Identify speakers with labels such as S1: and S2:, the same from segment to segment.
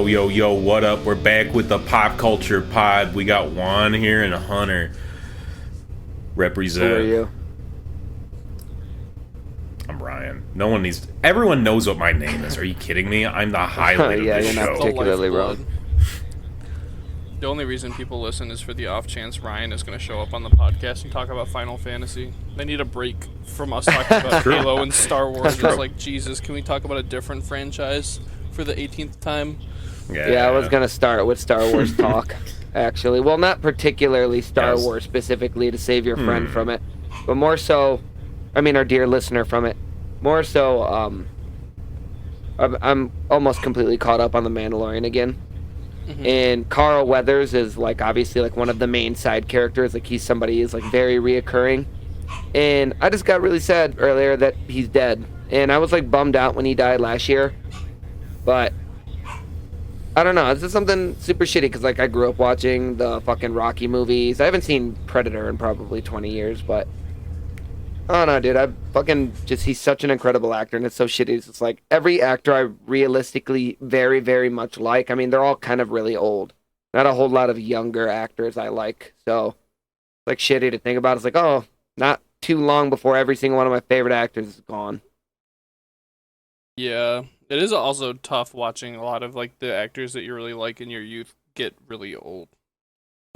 S1: Yo, what up? We're back with the Pop Culture Pod. We got Juan here and Hunter. Represent.
S2: Who are you?
S1: I'm Ryan. Everyone knows what my name is. Are you kidding me? I'm the highlight of this
S2: you're
S1: show.
S2: not particularly wrong.
S3: The only reason people listen is for the off chance Ryan is going to show up on the podcast and talk about Final Fantasy. They need a break from us talking about Halo and Star Wars. It's like, Jesus, can we talk about a different franchise for the 18th time?
S2: Yeah, I was going to start with Star Wars talk, actually. Well, not particularly Star Wars specifically to save your friend from it, but more so, our dear listener from it. More so, I'm almost completely caught up on The Mandalorian again. Mm-hmm. And Carl Weathers is, obviously, one of the main side characters. He's somebody who's, very reoccurring. And I just got really sad earlier that he's dead. And I was, bummed out when he died last year. But I don't know. It's just something super shitty because, I grew up watching the fucking Rocky movies. I haven't seen Predator in probably 20 years, but I don't know, dude. He's such an incredible actor, and it's so shitty. It's just every actor I realistically very, very much like. They're all kind of really old. Not a whole lot of younger actors I like. So, shitty to think about. It's not too long before every single one of my favorite actors is gone.
S3: Yeah. It is also tough watching a lot of, the actors that you really like in your youth get really old.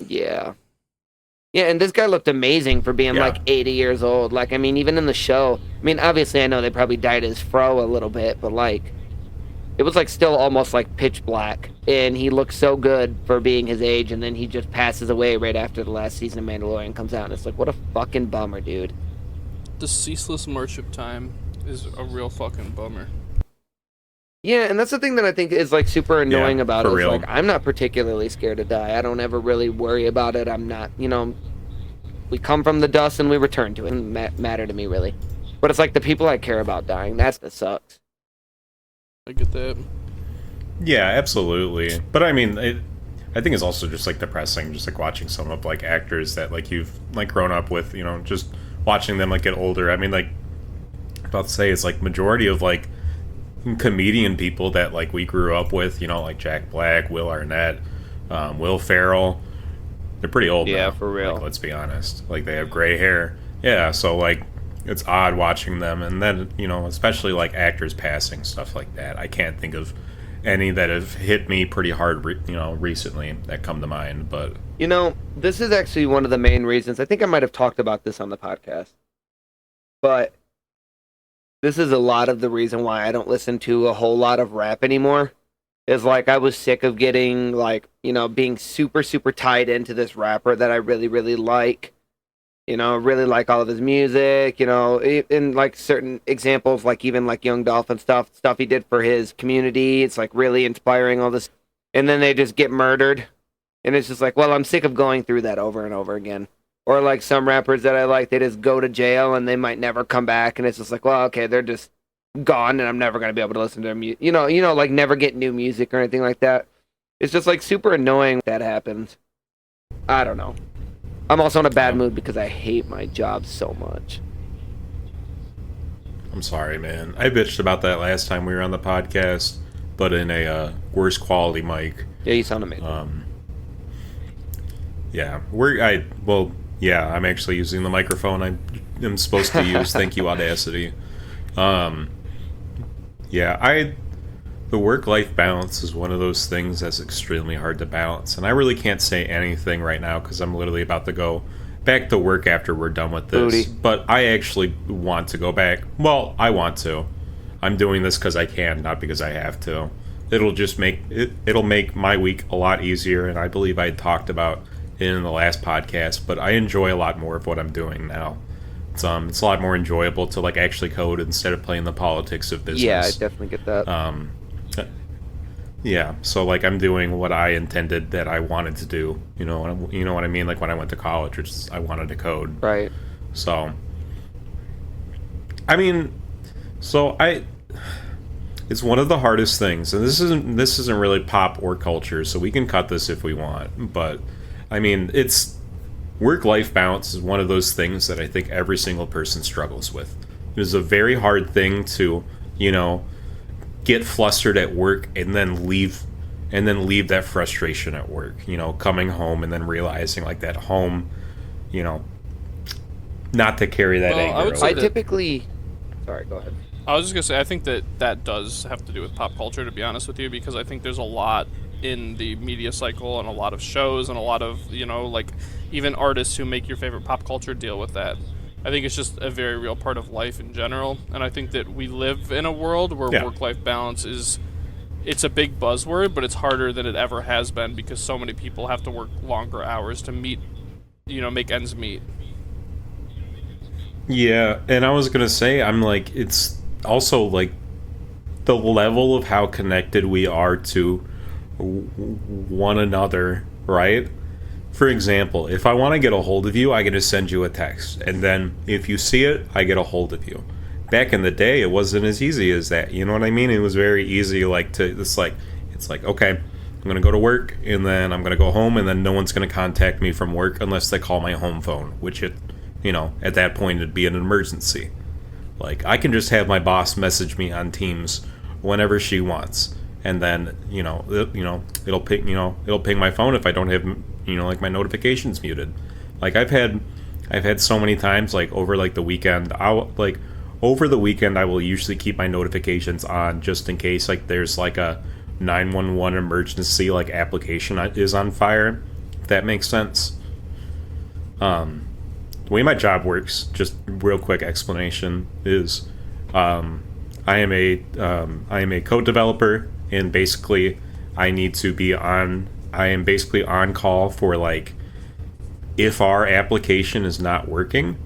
S2: Yeah. Yeah, and this guy looked amazing for being, 80 years old. Even in the show. Obviously, I know they probably dyed his fro a little bit, but, it was, still almost, pitch black. And he looked so good for being his age, and then he just passes away right after the last season of Mandalorian comes out. And it's what a fucking bummer, dude.
S3: The ceaseless march of time is a real fucking bummer.
S2: Yeah, and that's the thing that I think is, super annoying about it.
S1: Real.
S2: I'm not particularly scared to die. I don't ever really worry about it. I'm not, we come from the dust and we return to it. It doesn't matter to me, really. But it's the people I care about dying. That sucks.
S3: I get that.
S1: Yeah, absolutely. But, I think it's also just, depressing, just, watching some of, actors that, you've, grown up with, just watching them, get older. About to say, it's, majority of, comedian people that we grew up with, Jack Black, Will Arnett, Will Ferrell. They're pretty old now.
S2: Yeah, for real.
S1: Let's be honest. They have gray hair. Yeah, so it's odd watching them, and then especially actors passing, stuff like that. I can't think of any that have hit me pretty hard recently that come to mind, but
S2: this is actually one of the main reasons. I think I might have talked about this on the podcast, but this is a lot of the reason why I don't listen to a whole lot of rap anymore. Is I was sick of getting being super, super tied into this rapper that I really, really like. Really like all of his music, in certain examples, even Young Dolph and stuff he did for his community. It's really inspiring, all this. And then they just get murdered. And it's just well, I'm sick of going through that over and over again. Or some rappers that I like, they just go to jail and they might never come back, and it's just well, okay, they're just gone, and I'm never gonna be able to listen to their music. Never get new music or anything like that. It's just super annoying that happens. I don't know. I'm also in a bad mood because I hate my job so much.
S1: I'm sorry, man. I bitched about that last time we were on the podcast, but in a worse quality mic.
S2: Yeah, you sound amazing.
S1: I'm actually using the microphone I am supposed to use. Thank you, Audacity. The work-life balance is one of those things that's extremely hard to balance, and I really can't say anything right now because I'm literally about to go back to work after we're done with this.
S2: Booty.
S1: But I actually want to go back. Well, I want to. I'm doing this because I can, not because I have to. It'll just it'll make my week a lot easier, and I believe I talked about it in the last podcast, but I enjoy a lot more of what I'm doing now. it's a lot more enjoyable to like actually code instead of playing the politics of business.
S2: Yeah, I definitely get that.
S1: Yeah, so like I'm doing what I intended that I wanted to do. You know what I mean? Like when I went to college, which is I wanted to code.
S2: Right.
S1: So, I mean, it's one of the hardest things, and this isn't really pop or culture, so we can cut this if we want. But I mean, it's work-life balance is one of those things that I think every single person struggles with. It is a very hard thing to, get flustered at work and then leave that frustration at work. Coming home and then realizing like that home, not to carry that anger.
S3: I would say
S2: Sorry, go ahead.
S3: I was just gonna say, I think that does have to do with pop culture, to be honest with you, because I think there's a lot in the media cycle and a lot of shows and a lot of, like even artists who make your favorite pop culture deal with that. I think it's just a very real part of life in general, and I think that we live in a world where work-life balance it's a big buzzword, but it's harder than it ever has been because so many people have to work longer hours to make ends meet.
S1: Yeah, and I was gonna say, I'm like, it's also like the level of how connected we are to one another, right? For example, if I want to get a hold of you, I get to send you a text, and then if you see it, I get a hold of you. Back in the day, it wasn't as easy as that. You know what I mean? It was very easy, it's like okay, I'm gonna go to work, and then I'm gonna go home, and then no one's gonna contact me from work unless they call my home phone, which at that point it'd be an emergency. Like, I can just have my boss message me on Teams whenever she wants, and then it'll ping my phone if I don't have like my notifications muted. Like I've had so many times, like over like the weekend, I will usually keep my notifications on just in case like there's like a 911 emergency like application is on fire, if that makes sense. The way my job works, just real quick explanation, is I am a code developer, and basically I am basically on call for like if our application is not working,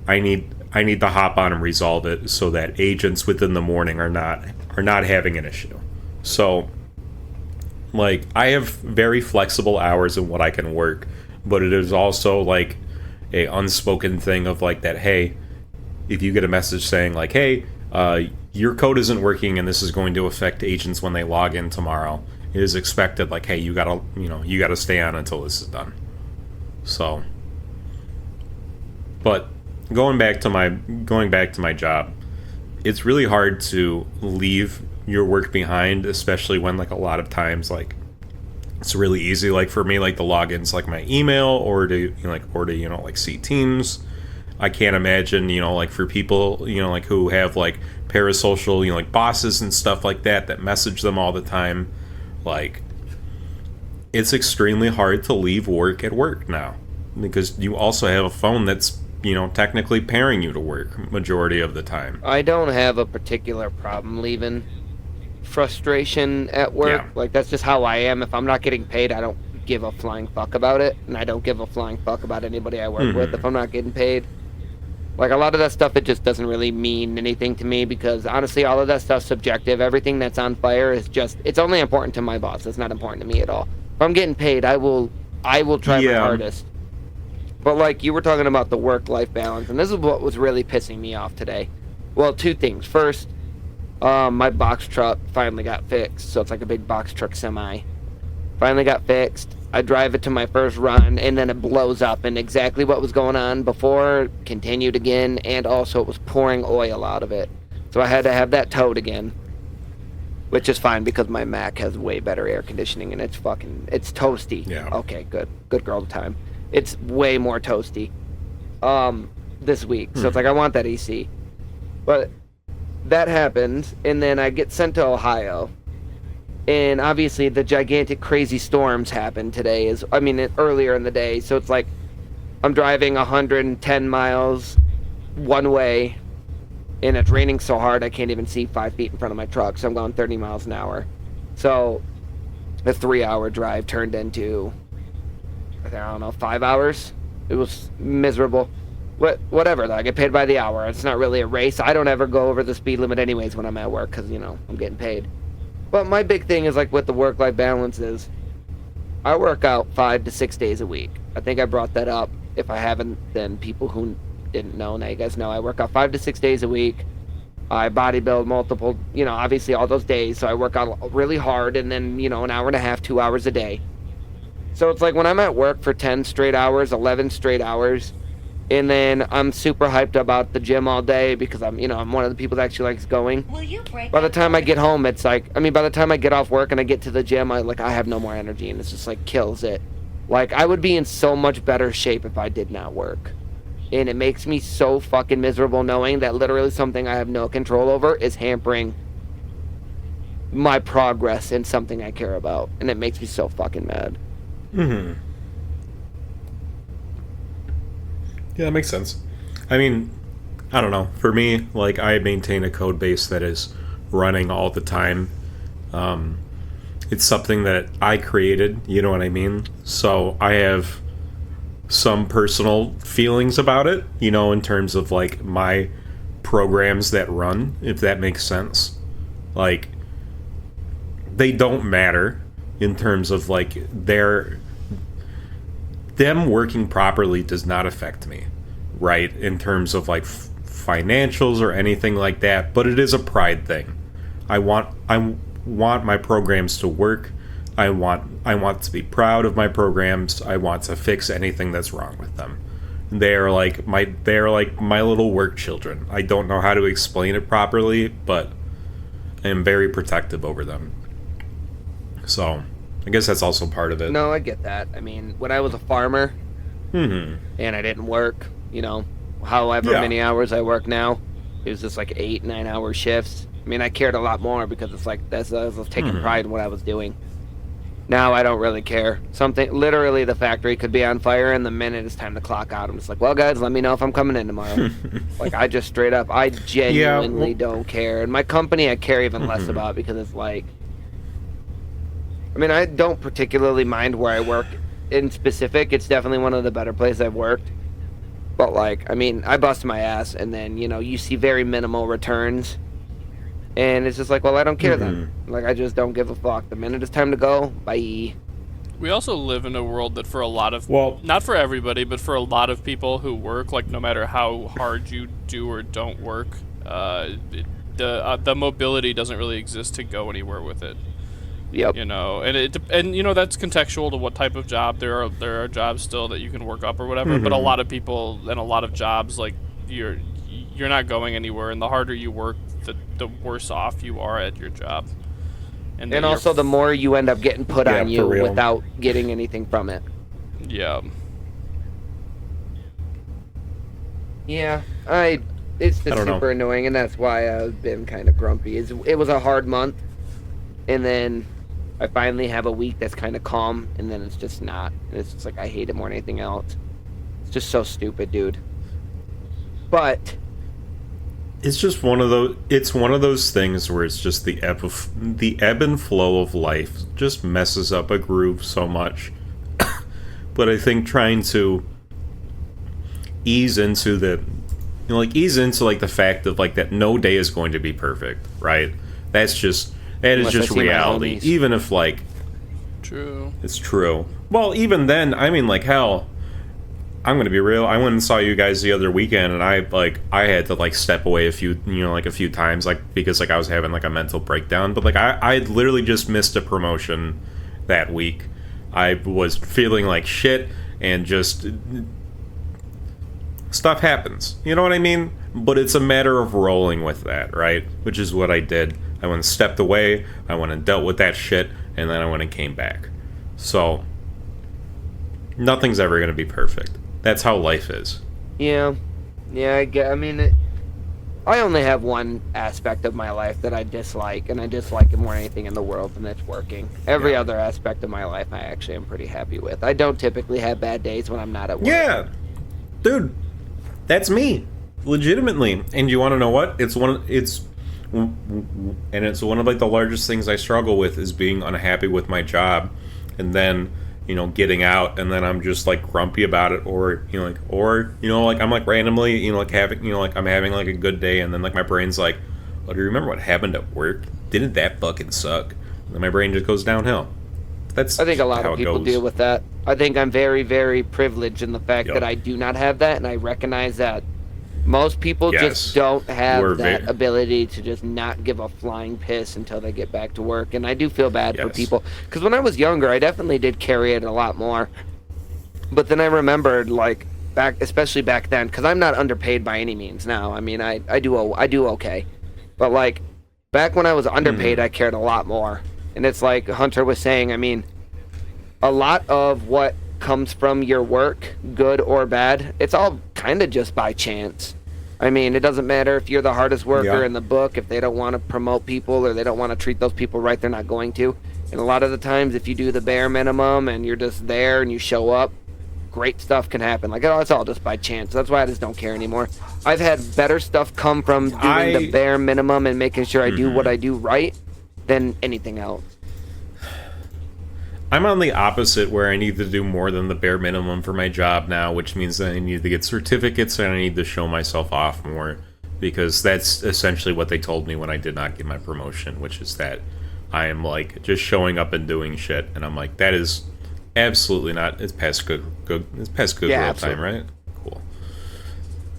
S1: I need to hop on and resolve it so that agents within the morning are not having an issue. So like I have very flexible hours in what I can work, but it is also like a unspoken thing of like that, hey, if you get a message saying like, hey, your code isn't working and this is going to affect agents when they log in tomorrow, it is expected like, hey, you gotta stay on until this is done. So, but going back to my job, it's really hard to leave your work behind, especially when like a lot of times like it's really easy, like for me, like the logins, like my email or to like see Teams. I can't imagine, like for people, like who have like parasocial, like bosses and stuff like that message them all the time. Like, it's extremely hard to leave work at work now because you also have a phone that's, technically pairing you to work majority of the time.
S2: I don't have a particular problem leaving frustration at work.
S1: Yeah.
S2: Like, that's just how I am. If I'm not getting paid, I don't give a flying fuck about it, and I don't give a flying fuck about anybody I work with if I'm not getting paid. Like, a lot of that stuff, it just doesn't really mean anything to me because, honestly, all of that stuff's subjective. Everything that's on fire is just, it's only important to my boss. It's not important to me at all. If I'm getting paid, I will try my hardest. But, like, you were talking about the work-life balance, and this is what was really pissing me off today. Well, two things. First, my box truck finally got fixed. So it's like a big box truck semi. Finally got fixed. I drive it to my first run, and then it blows up. And exactly what was going on before continued again, and also it was pouring oil out of it. So I had to have that towed again, which is fine because my Mac has way better air conditioning, and it's toasty.
S1: Yeah.
S2: Okay, good girl time. It's way more toasty this week. So it's like I want that AC. But that happened, and then I get sent to Ohio. And obviously the gigantic crazy storms happened today, earlier in the day. So it's like I'm driving 110 miles one way, and it's raining so hard I can't even see 5 feet in front of my truck. So I'm going 30 miles an hour. So a 3-hour drive turned into, I don't know, 5 hours. It was miserable. whatever. I get paid by the hour. It's not really a race. I don't ever go over the speed limit anyways when I'm at work because, I'm getting paid. But my big thing is, like, with the work-life balance is I work out 5 to 6 days a week. I think I brought that up. If I haven't, then people who didn't know, now you guys know. I work out 5 to 6 days a week. I bodybuild multiple, obviously all those days. So I work out really hard and then, an hour and a half, 2 hours a day. So it's like when I'm at work for 10 straight hours, 11 straight hours, and then I'm super hyped about the gym all day because I'm one of the people that actually likes going. By the time I get home, it's like, by the time I get off work and I get to the gym, I have no more energy and it's just like kills it. Like, I would be in so much better shape if I did not work. And it makes me so fucking miserable knowing that literally something I have no control over is hampering my progress in something I care about. And it makes me so fucking mad.
S1: Mm-hmm. Yeah, that makes sense. I mean, I don't know. For me, like, I maintain a code base that is running all the time. It's something that I created, you know what I mean? So I have some personal feelings about it, in terms of, like, my programs that run, if that makes sense. Like, they don't matter in terms of, like, them working properly does not affect me, right? In terms of, like, financials or anything like that, but it is a pride thing. I want my programs to work. I want to be proud of my programs. I want to fix anything that's wrong with them. They are like my little work children. I don't know how to explain it properly, but I am very protective over them. So, I guess that's also part of it.
S2: No, I get that. I mean, when I was a farmer,
S1: and
S2: I didn't work, however many hours I work now, it was just like 8-9 hour shifts. I mean, I cared a lot more because it's like I was taking pride in what I was doing. Now I don't really care. Literally the factory could be on fire and the minute it's time to clock out, I'm just like, well, guys, let me know if I'm coming in tomorrow. Like, I just straight up, I genuinely don't care. And my company I care even less about because it's like, I mean, I don't particularly mind where I work in specific. It's definitely one of the better places I've worked. But, like, I mean, I bust my ass and then, you see very minimal returns. And it's just like, well, I don't care then. Like, I just don't give a fuck. The minute it's time to go, bye.
S3: We also live in a world that for a lot of, not for everybody, but for a lot of people who work, like, no matter how hard you do or don't work, the mobility doesn't really exist to go anywhere with it.
S2: Yep.
S3: And that's contextual to what type of job. There are jobs still that you can work up or whatever, but a lot of people and a lot of jobs, like, you're not going anywhere, and the harder you work, the worse off you are at your job. And
S2: also the more you end up getting put on you without getting anything from it.
S3: Yeah.
S2: Yeah, it's just super annoying, and that's why I've been kind of grumpy. It was a hard month, and then I finally have a week that's kind of calm, and then it's just not. And it's just like I hate it more than anything else. It's just so stupid, dude. But
S1: it's just one of those things where it's just the ebb and flow of life just messes up a groove so much. But I think trying to ease into the fact of, like, that no day is going to be perfect, right? That is just reality. Even if, like,
S3: true,
S1: it's true. Well, even then, I mean, like, hell, I'm gonna be real. I went and saw you guys the other weekend, and I had to, like, step away a few times, like, because, like, I was having, like, a mental breakdown. But, like, I literally just missed a promotion that week. I was feeling like shit, and just stuff happens. You know what I mean? But it's a matter of rolling with that, right? Which is what I did. I went and stepped away. I went and dealt with that shit, and then I went and came back. So nothing's ever gonna be perfect. That's how life is.
S2: Yeah, I mean, I only have one aspect of my life that I dislike, and I dislike it more than anything in the world, and that's working. Every other aspect of my life I actually am pretty happy with. I don't typically have bad days when I'm not at work.
S1: Yeah, dude, that's me, legitimately. And you want to know what? It's one of like the largest things I struggle with is being unhappy with my job, and then getting out, and then I'm just like grumpy about it, or like I'm like randomly, like having, like I'm having like a good day, and then like my brain's like, oh, do you remember what happened at work? Didn't that fucking suck? And then my brain just goes downhill. I think
S2: a lot of people deal with that. I think I'm very, very privileged in the fact that I do not have that, and I recognize that most people just don't have that ability to just not give a flying piss until they get back to work. And I do feel bad for people. Because when I was younger, I definitely did carry it a lot more. But then I remembered, like, especially back then, because I'm not underpaid by any means now. I mean, I do okay. But, like, back when I was underpaid, I cared a lot more. And it's like Hunter was saying, I mean, a lot of what comes from your work, good or bad, it's all kind of just by chance. I mean, it doesn't matter if you're the hardest worker in the book. If they don't want to promote people or they don't want to treat those people right, they're not going to. And a lot of the times, if you do the bare minimum and you're just there and you show up, great stuff can happen. Like, it's all just by chance. That's why I just don't care anymore. I've had better stuff come from doing the bare minimum and making sure I do what I do right than anything else.
S1: I'm on the opposite, where I need to do more than the bare minimum for my job now, which means that I need to get certificates and I need to show myself off more, because that's essentially what they told me when I did not get my promotion, which is that I am like just showing up and doing shit, and I'm like, that is absolutely not. It's past good real time, right?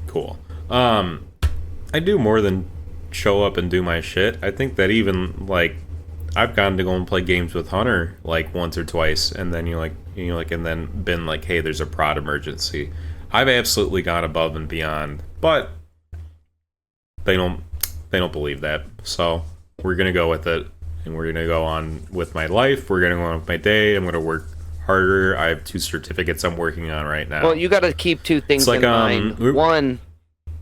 S1: Cool. I do more than show up and do my shit. I think that even like I've gone to go and play games with Hunter like once or twice, and then and then been like, hey, there's a prod emergency. I've absolutely gone above and beyond, but they don't believe that. So we're gonna go with it, and we're gonna go on with my life. We're gonna go on with my day. I'm gonna work harder. I have 2 certificates I'm working on right now.
S2: Well, you got to keep 2 things in mind. One,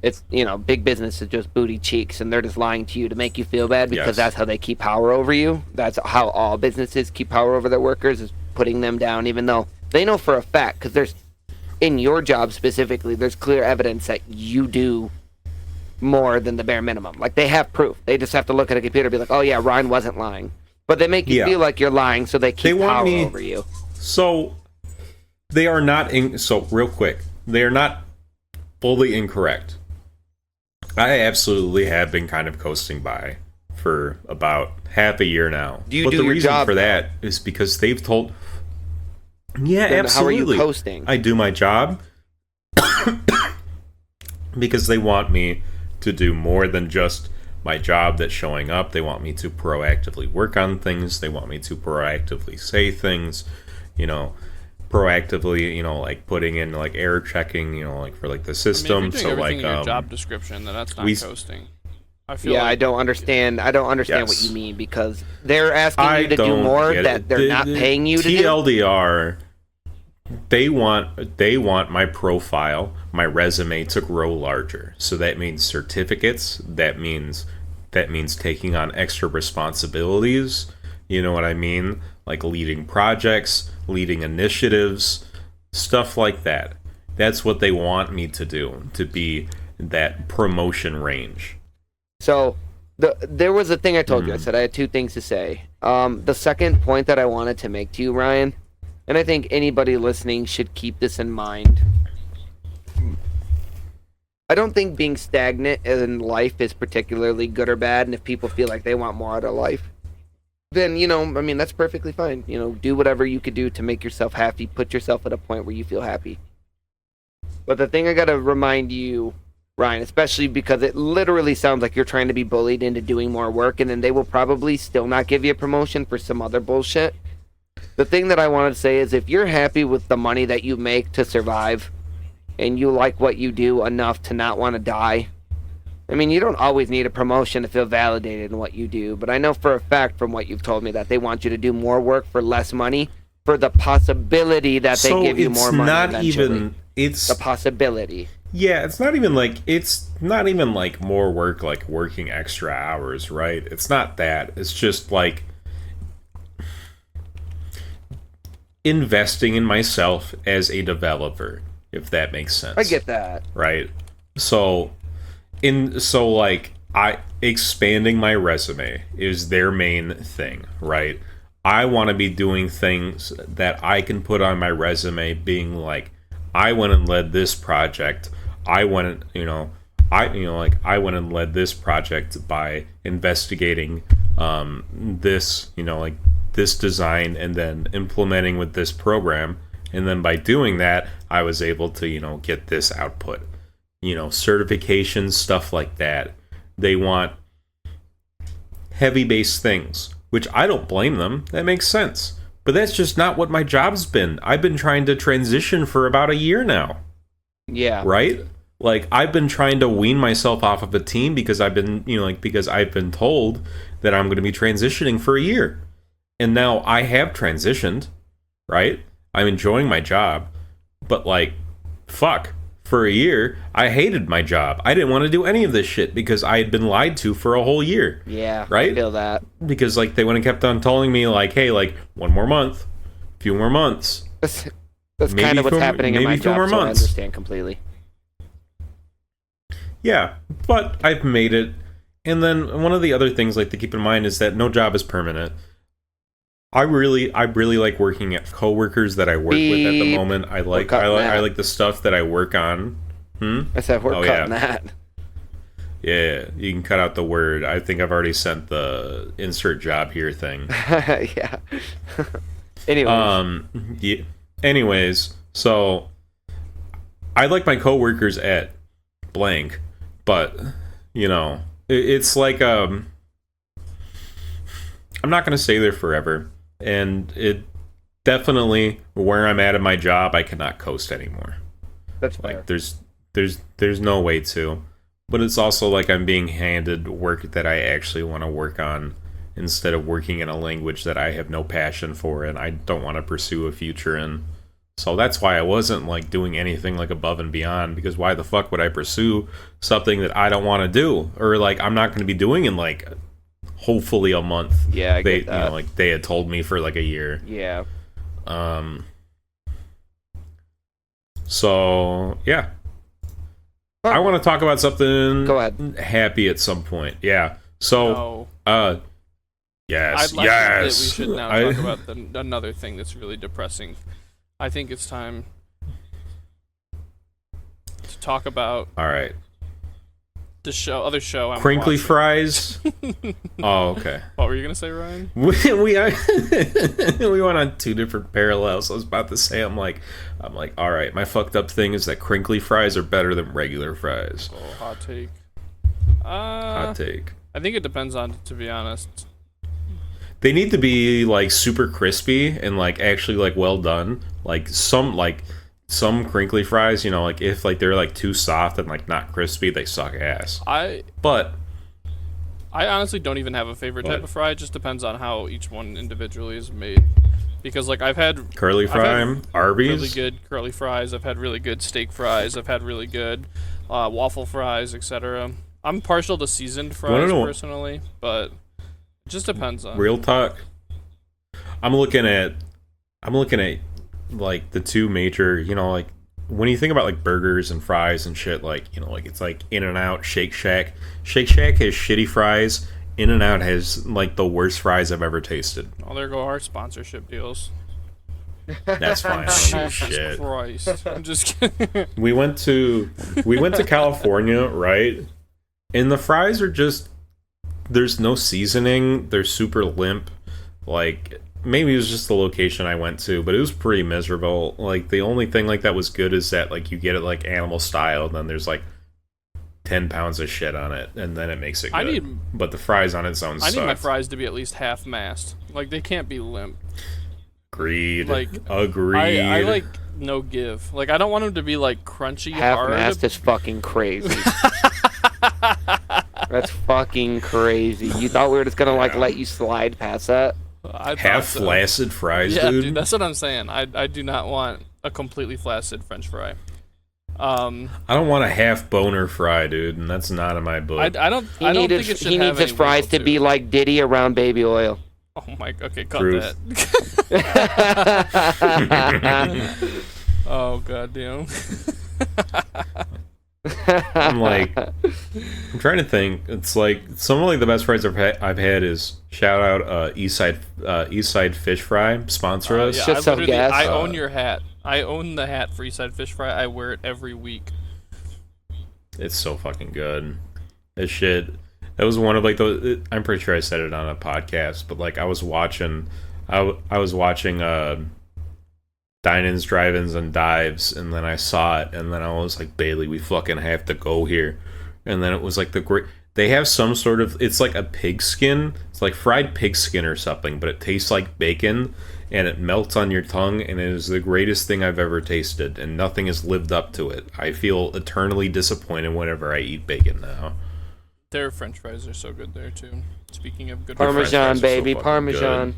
S2: it's, big business is just booty cheeks, and they're just lying to you to make you feel bad, because that's how they keep power over you. That's how all businesses keep power over their workers, is putting them down, even though they know for a fact, because there's, in your job specifically, there's clear evidence that you do more than the bare minimum. Like, they have proof. They just have to look at a computer and be like, oh yeah, Ryan wasn't lying. But they make you feel like you're lying, so they keep power over you.
S1: So, they are not, real quick, they are not fully incorrect. I absolutely have been kind of coasting by for about half a year now.
S2: Do you do your job?
S1: For that is because they've told... Yeah, then absolutely.
S2: How are you coasting?
S1: I do my job because they want me to do more than just my job that's showing up. They want me to proactively work on things. They want me to proactively say things, proactively, like putting in like error checking, like for like the system.
S3: I mean, if you're doing everything in your job description, then that's not coasting.
S2: I don't understand what you mean, because they're asking you to do more that they're not paying you to do.
S1: TLDR, they want my profile, my resume to grow larger. So that means certificates, that means taking on extra responsibilities, you know what I mean? Like leading projects, leading initiatives, stuff like that. That's what they want me to do, to be that promotion range.
S2: So, there was a thing I told you. I said I had 2 things to say. The second point that I wanted to make to you, Ryan, and I think anybody listening should keep this in mind. I don't think being stagnant in life is particularly good or bad, and if people feel like they want more out of life, then, that's perfectly fine. Do whatever you could do to make yourself happy. Put yourself at a point where you feel happy. But the thing I gotta remind you, Ryan, especially because it literally sounds like you're trying to be bullied into doing more work, and then they will probably still not give you a promotion for some other bullshit. The thing that I wanted to say is, if you're happy with the money that you make to survive, and you like what you do enough to not want to die, I mean, you don't always need a promotion to feel validated in what you do, but I know for a fact from what you've told me that they want you to do more work for less money, for the possibility that they give you more money eventually.
S1: It's
S2: the possibility.
S1: Yeah, it's not even like more work, like working extra hours, right? It's not that. It's just like investing in myself as a developer, if that makes sense.
S2: I get that.
S1: Right? So expanding my resume is their main thing, right? I want to be doing things that I can put on my resume, being like, I went and led this project. I went and led this project by investigating this, this design and then implementing with this program. And then by doing that, I was able to, get this output. Certifications, stuff like that. They want heavy-based things, which I don't blame them. That makes sense. But that's just not what my job's been. I've been trying to transition for about a year now.
S2: Yeah.
S1: Right? Like, I've been trying to wean myself off of a team because I've been, because I've been told that I'm going to be transitioning for a year. And now I have transitioned, right? I'm enjoying my job. But, fuck. For a year, I hated my job. I didn't want to do any of this shit because I had been lied to for a whole year.
S2: Yeah,
S1: right?
S2: I feel that.
S1: Because, they went and kept on telling me, hey, one more month, a few more months.
S2: That's kind of what's happening in my job, so I understand completely.
S1: Yeah, but I've made it. And then one of the other things, to keep in mind is that no job is permanent. I really like working at coworkers that I work with at the moment. I like the stuff that I work on.
S2: I said we're cutting that.
S1: Yeah, you can cut out the word. I think I've already sent the insert job here thing.
S2: Yeah.
S1: Anyways, so I like my coworkers at blank, but it's I'm not going to stay there forever. And it definitely, where I'm at in my job, I cannot coast anymore.
S2: That's fair.
S1: There's no way to. But it's also I'm being handed work that I actually want to work on instead of working in a language that I have no passion for and I don't want to pursue a future in. So that's why I wasn't doing anything above and beyond, because why the fuck would I pursue something that I don't want to do, or I'm not going to be doing in hopefully a month.
S2: Yeah, I get that.
S1: They had told me for a year.
S2: Yeah.
S1: So yeah, I want to talk about something.
S2: Go ahead.
S1: Happy at some point. Yeah. So yes,
S3: I'd like that we should now talk about another thing that's really depressing. I think it's time to talk about.
S1: All right.
S3: The other show I'm
S1: Crinkly
S3: watching.
S1: Fries. Oh, okay.
S3: What were you gonna say, Ryan?
S1: we went on two different parallels. I was about to say, I'm like, all right. My fucked up thing is that crinkly fries are better than regular fries.
S3: Oh, hot take.
S1: Hot take.
S3: I think it depends on, to be honest.
S1: They need to be super crispy and actually well done. Some crinkly fries, if they're too soft and not crispy, they suck ass.
S3: I honestly don't even have a favorite type of fry. It just depends on how each one individually is made. Because I've had
S1: curly fry, Arby's,
S3: really good curly fries. I've had really good steak fries. I've had really good waffle fries, etc. I'm partial to seasoned fries personally, but it just depends on.
S1: Real talk. I'm looking at the two major, when you think about burgers and fries and shit, it's In-N-Out, Shake Shack. Shake Shack has shitty fries. In-N-Out has the worst fries I've ever tasted.
S3: Oh, there go our sponsorship deals.
S1: That's fine. I don't give a
S3: Jesus
S1: shit.
S3: Christ. I'm just kidding.
S1: We went to California, right? And the fries are just, there's no seasoning. They're super limp. Maybe it was just the location I went to, but it was pretty miserable. The only thing that was good is that you get it animal style, and then there's 10 pounds of shit on it, and then it makes it good. But the fries on its own
S3: I
S1: sucked.
S3: need my fries to be at least half mast. They can't be limp.
S1: Agreed.
S3: Agreed. I no give. I don't want them to be crunchy hard.
S2: Half mast is fucking crazy. That's fucking crazy. You thought we were just gonna let you slide past that?
S1: Half flaccid fries,
S3: yeah,
S1: dude.
S3: That's what I'm saying. I do not want a completely flaccid French fry.
S1: I don't want a half boner fry, dude, and that's not in my book.
S3: I don't think it should
S2: He needs his fries to be like Diddy around baby oil.
S3: Oh my. Okay, cut
S1: Truth.
S3: that. Oh goddamn.
S1: I'm like, I'm trying to think. It's like some of like the best fries I've had is shout out Eastside Fish Fry, sponsor us.
S3: Yeah,
S2: Just some gas.
S3: I own your hat. I own the hat for Eastside Fish Fry. I wear it every week.
S1: It's so fucking good. This shit. That was one of like those. I'm pretty sure I said it on a podcast, but like I was watching Dine-ins, Drive-ins, and Dives, and then I saw it, and then I was like, Bailey, we fucking have to go here. And then it was like they have some sort of, it's like a pig skin. It's like fried pig skin or something, but it tastes like bacon, and it melts on your tongue, and it is the greatest thing I've ever tasted, and nothing has lived up to it. I feel eternally disappointed whenever I eat bacon now.
S3: Their French fries are so good there too. Speaking of good
S2: Parmesan,
S1: fries,
S2: baby,
S1: so
S2: Parmesan.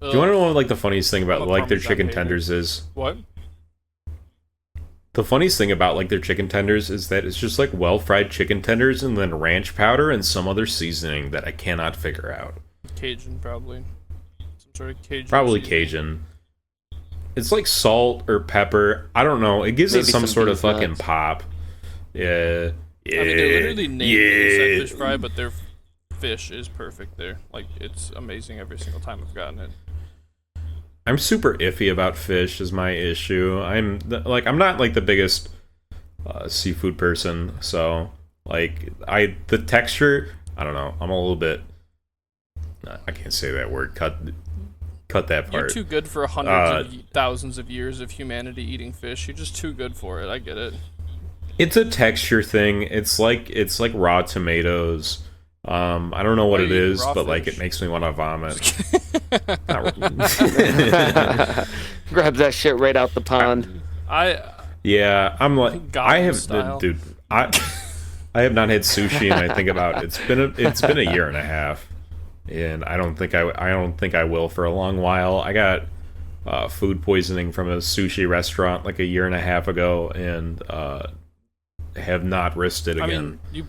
S1: Do you want to know what like the funniest thing about like their
S3: Parmesan
S1: chicken
S3: baby.
S1: tenders is?
S3: What?
S1: The funniest thing about like their chicken tenders is that it's just like well fried chicken tenders and then ranch powder and some other seasoning that I cannot figure out.
S3: Cajun, probably. Some sort of Cajun.
S1: Probably
S3: seasoning.
S1: Cajun. It's like salt or pepper. I don't know. It gives
S2: Maybe
S1: it some
S2: some
S1: sort of
S2: beef
S1: fucking
S2: nuts.
S1: pop. Yeah. Yeah.
S3: I mean, they're literally named
S1: yeah.
S3: Eastside Fish Fry, but their fish is perfect there. Like, it's amazing every single time I've gotten it.
S1: I'm super iffy about fish is my issue. I'm not like the biggest seafood person, so like the texture, I don't know. I'm a little bit I can't say that word. Cut that part.
S3: You're too good for hundreds of thousands of years of humanity eating fish. You're just too good for it. I get it.
S1: It's a texture thing. It's like raw tomatoes. I don't know what it is, but like it makes me want to vomit.
S2: Grabs that shit right out the pond.
S1: Yeah, I'm like
S3: Goblin style.
S1: dude. I have not had sushi, and I think about it's been a year and a half, and I don't think I will for a long while. I got food poisoning from a sushi restaurant like a year and a half ago, and have not risked it again.
S3: I mean,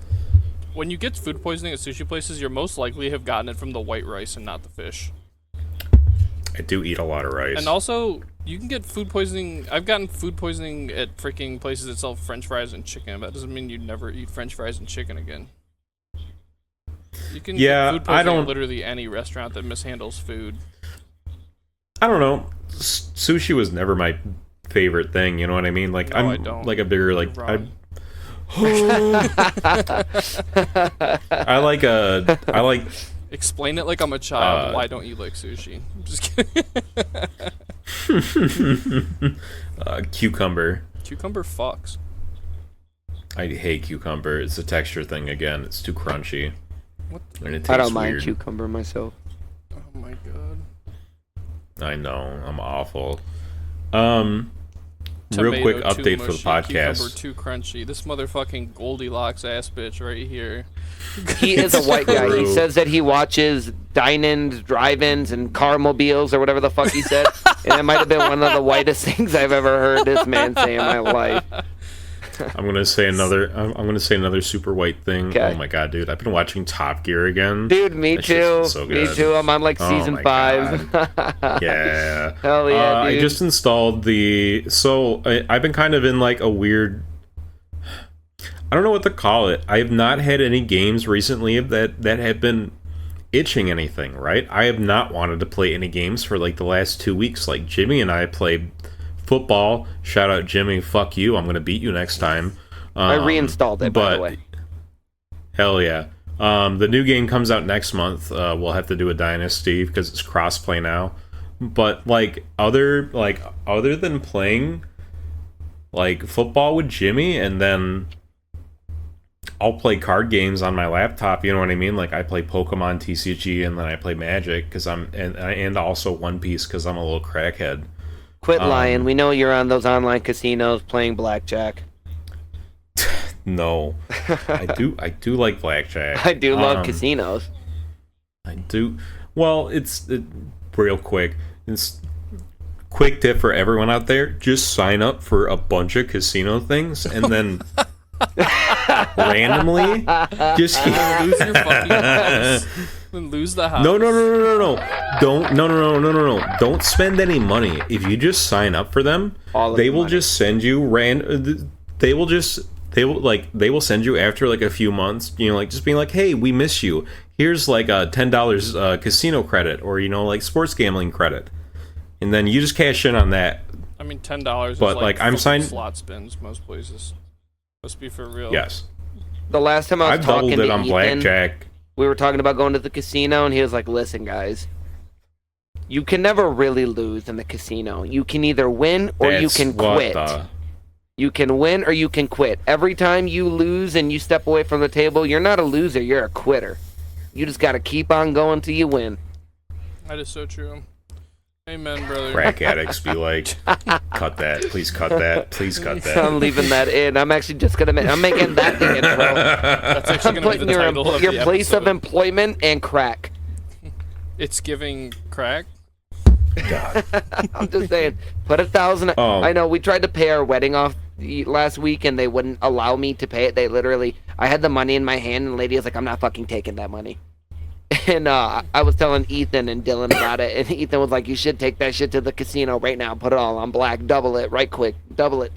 S3: when you get food poisoning at sushi places, you're most likely have gotten it from the white rice and not the fish.
S1: I do eat a lot of rice.
S3: And also, you can get food poisoning. I've gotten food poisoning at freaking places that sell French fries and chicken. That doesn't mean you'd never eat French fries and chicken again. You can get food poisoning at literally any restaurant that mishandles food.
S1: I don't know. Sushi was never my favorite thing. You know what I mean? Like
S3: No, I
S1: I'm
S3: don't.
S1: like a bigger like
S3: You're
S1: I.
S3: wrong.
S1: I like
S3: Explain it like I'm a child. Why don't you like sushi? I'm just kidding.
S1: cucumber.
S3: Cucumber fucks.
S1: I hate cucumber. It's a texture thing again. It's too crunchy.
S3: What?
S1: And it tastes
S2: I don't mind
S1: weird.
S2: cucumber myself.
S3: Oh my god.
S1: I know. I'm awful. Real
S3: Tomato
S1: quick
S3: too
S1: update for the
S3: mushy,
S1: podcast.
S3: Cucumber too crunchy. This motherfucking Goldilocks ass bitch right here.
S2: He is a white guy. He
S1: True.
S2: says that he watches dine-ins, drive-ins, and carmobiles or whatever the fuck he said. And it might have been one of the whitest things I've ever heard this man say in my life.
S1: I'm gonna say another super white thing.
S2: Okay.
S1: Oh my god, dude! I've been watching Top Gear again.
S2: Dude, me
S1: That shit's
S2: too.
S1: been so
S2: Me
S1: good.
S2: too. I'm on like
S1: Oh
S2: season
S1: my
S2: 5.
S1: Yeah.
S2: Hell yeah, dude.
S1: I just installed I've been kind of in like a weird. I don't know what to call it. I have not had any games recently that have been itching anything. Right? I have not wanted to play any games for like the last 2 weeks. Like Jimmy and I played football. Shout out Jimmy. Fuck you. I'm gonna beat you next time.
S2: I reinstalled it, by the way.
S1: Hell yeah. The new game comes out next month. We'll have to do a dynasty because it's crossplay now. But like other than playing like football with Jimmy, and then I'll play card games on my laptop. You know what I mean? Like I play Pokemon TCG, and then I play Magic because and also One Piece because I'm a little crackhead.
S2: Quit lying. We know you're on those online casinos playing blackjack.
S1: No, I do like blackjack.
S2: I do love casinos.
S1: I do. Well, real quick. It's quick tip for everyone out there: just sign up for a bunch of casino things, and then randomly just
S3: Lose your fucking house. Then lose the house.
S1: no. Don't spend any money. If you just sign up for them,
S2: All of
S1: they
S2: the
S1: will
S2: money.
S1: just send you they will just they will send you after like a few months, you know, like just being like, hey, we miss you. Here's like a $10 casino credit, or you know, like sports gambling credit, and then you just cash in on that.
S3: I mean, $10 is
S1: but like I'm signed
S3: slot spins most places. Let's be for real.
S1: Yes.
S2: The last time I was
S1: I've
S2: talking
S1: doubled it
S2: to
S1: on
S2: Ethan,
S1: blackjack.
S2: we were talking about going to the casino, and he was like, listen, guys, you can never really lose in the casino. You can either win or you can quit. You can win or you can quit. Every time you lose and you step away from the table, you're not a loser, you're a quitter. You just got to keep on going till you win.
S3: That is so true. Amen, brother.
S1: Crack addicts be like, cut that. Please cut that. Please cut that.
S2: I'm leaving that in. I'm actually just going to... I'm making that the intro.
S3: That's actually going to be the title of
S2: your
S3: the
S2: place
S3: episode.
S2: of employment and crack.
S3: It's giving crack?
S1: God.
S2: I'm just saying, put 1,000... I know, we tried to pay our wedding off last week, and they wouldn't allow me to pay it. They literally... I had the money in my hand, and the lady was like, I'm not fucking taking that money. And I was telling Ethan and Dylan about it, and Ethan was like, you should take that shit to the casino right now. Put it all on black. Double it right quick. Double it.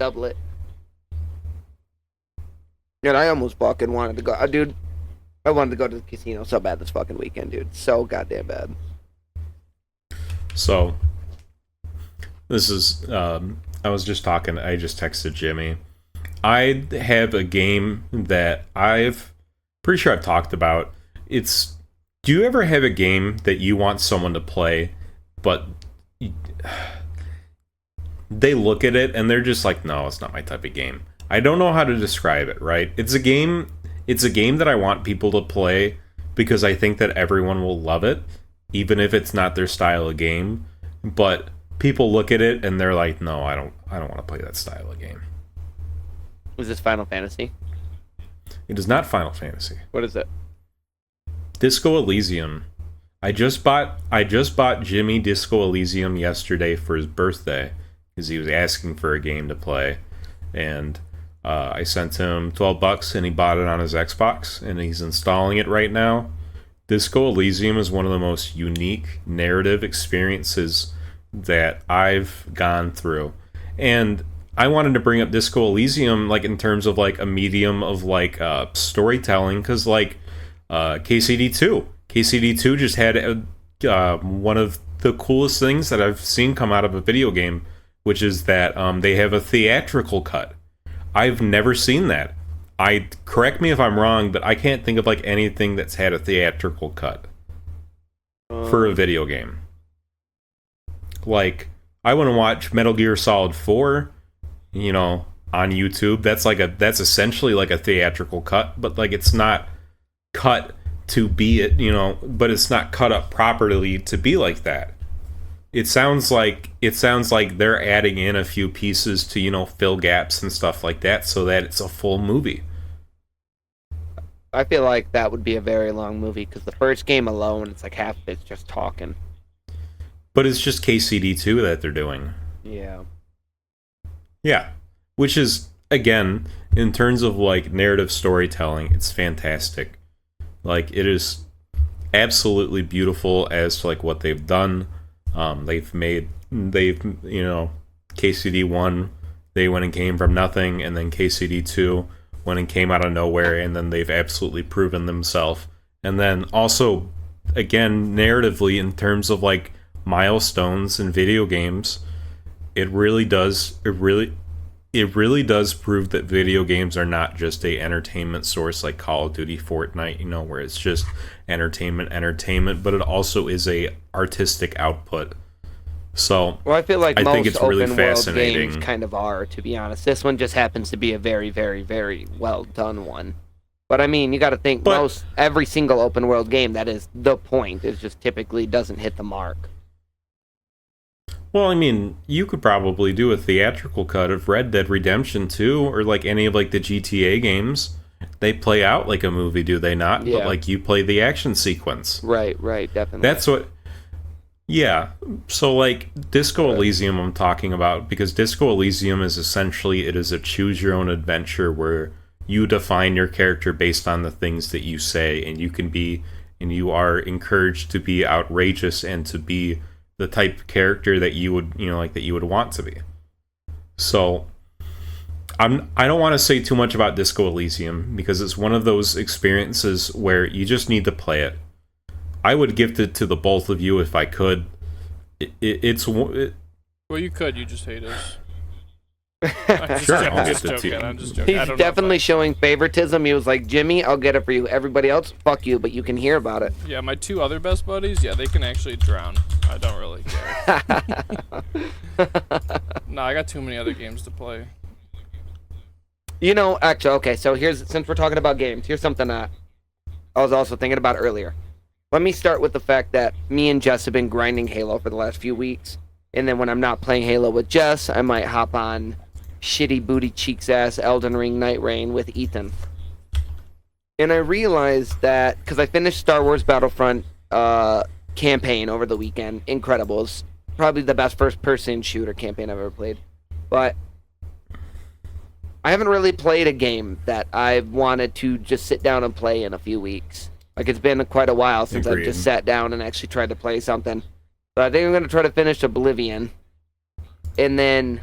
S2: And I almost fucking wanted to go. Dude, I wanted to go to the casino so bad this fucking weekend, dude. So goddamn bad.
S1: So, this is, I was just talking, I just texted Jimmy. I have a game that pretty sure I've talked about. Do you ever have a game that you want someone to play, but they look at it and they're just like, no, it's not my type of game. I don't know how to describe it, right? It's a game that I want people to play because I think that everyone will love it, even if it's not their style of game. But people look at it and they're like, no, I don't want to play that style of game.
S2: Was this Final Fantasy?
S1: It is not Final Fantasy.
S2: What is it?
S1: Disco Elysium. I just bought Jimmy Disco Elysium yesterday for his birthday because he was asking for a game to play, and I sent him $12 and he bought it on his Xbox and he's installing it right now. Disco Elysium is one of the most unique narrative experiences that I've gone through, and I wanted to bring up Disco Elysium like in terms of like a medium of like storytelling, because like KCD2 just had one of the coolest things that I've seen come out of a video game, which is that they have a theatrical cut. I've never seen that. Correct me if I'm wrong, but I can't think of like anything that's had a theatrical cut for a video game. Like, I want to watch Metal Gear Solid 4, you know, on YouTube. That's essentially like a theatrical cut, but like it's not cut to be it, you know, but it's not cut up properly to be like that. It sounds like they're adding in a few pieces to, you know, fill gaps and stuff like that so that it's a full movie.
S2: I feel like that would be a very long movie because the first game alone, it's like half of it's just talking.
S1: But it's just KCD2 that they're doing.
S2: Yeah.
S1: Yeah. Which is, again, in terms of like narrative storytelling, it's fantastic. Like, it is absolutely beautiful as to like what they've done. You know, KCD1, they went and came from nothing, and then KCD2 went and came out of nowhere, and then they've absolutely proven themselves. And then also, again, narratively, in terms of like milestones in video games, it really does prove that video games are not just a entertainment source like Call of Duty, Fortnite, you know, where it's just entertainment, but it also is a artistic output. So,
S2: well, I feel like most
S1: think it's really
S2: open world
S1: fascinating.
S2: games kind of are, to be honest. This one just happens to be a very, very, very well done one. But I mean, you got to think every single open world game, that is the point. It just typically doesn't hit the mark.
S1: Well, I mean, you could probably do a theatrical cut of Red Dead Redemption 2 or like any of like the GTA games. They play out like a movie, do they not?
S2: Yeah.
S1: But like you play the action sequence.
S2: Right, definitely.
S1: That's what... Yeah. So like Disco Elysium I'm talking about, because Disco Elysium is essentially, it is a choose your own adventure where you define your character based on the things that you say, and you are encouraged to be outrageous and to be the type of character that you would, you know, like that you would want to be. So I don't want to say too much about Disco Elysium because it's one of those experiences where you just need to play it. I would gift it to the both of you if I could.
S3: Well, you could. You just hate us.
S1: Sure,
S3: I'm just joking.
S2: He's definitely showing favoritism. He was like, Jimmy, I'll get it for you. Everybody else, fuck you, but you can hear about it.
S3: Yeah, my two other best buddies, they can actually drown. I don't really care. No, I got too many other games to play.
S2: Actually, okay, so since we're talking about games, here's something that I was also thinking about earlier. Let me start with the fact that me and Jess have been grinding Halo for the last few weeks. And then when I'm not playing Halo with Jess, I might hop on shitty booty cheeks ass Elden Ring Night Rain with Ethan. And I realized that, because I finished Star Wars Battlefront campaign over the weekend, incredible. It's probably the best first-person shooter campaign I've ever played. But I haven't really played a game that I've wanted to just sit down and play in a few weeks. Like, it's been quite a while since I've just sat down and actually tried to play something. But I think I'm going to try to finish Oblivion. And then,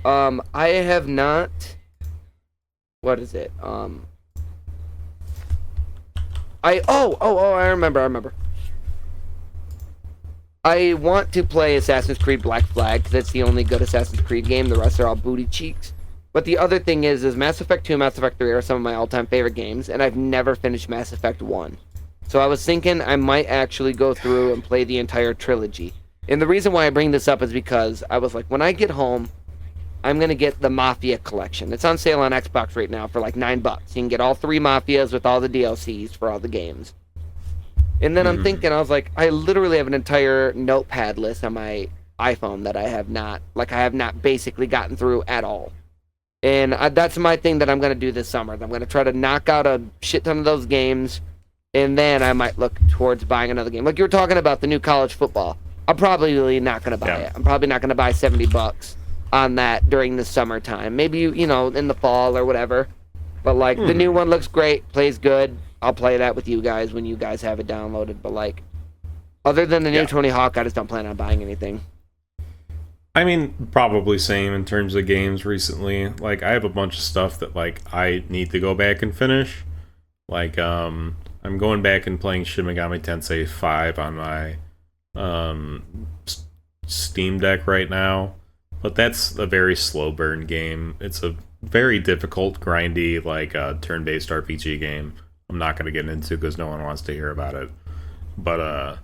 S2: I have not... What is it? I remember. I want to play Assassin's Creed Black Flag, because it's the only good Assassin's Creed game. The rest are all booty cheeks. But the other thing is Mass Effect 2 and Mass Effect 3 are some of my all-time favorite games, and I've never finished Mass Effect 1. So I was thinking I might actually go through and play the entire trilogy. And the reason why I bring this up is because I was like, when I get home, I'm going to get the Mafia collection. It's on sale on Xbox right now for like $9. You can get all 3 Mafias with all the DLCs for all the games. And then I'm thinking, I was like, I literally have an entire notepad list on my iPhone that I have not basically gotten through at all. And that's my thing that I'm going to do this summer. I'm going to try to knock out a shit ton of those games, and then I might look towards buying another game. Like you were talking about the new college football. I'm probably not going to buy it. I'm probably not going to buy $70 on that during the summertime. Maybe, in the fall or whatever. But, like, the new one looks great, plays good. I'll play that with you guys when you guys have it downloaded. But, like, other than the new Tony Hawk, I just don't plan on buying anything.
S1: I mean, probably same in terms of games recently. Like, I have a bunch of stuff that, like, I need to go back and finish. Like, I'm going back and playing Shin Megami Tensei 5 on my Steam Deck right now. But that's a very slow burn game. It's a very difficult, grindy, like, turn-based RPG game. I'm not going to get into because no one wants to hear about it. But,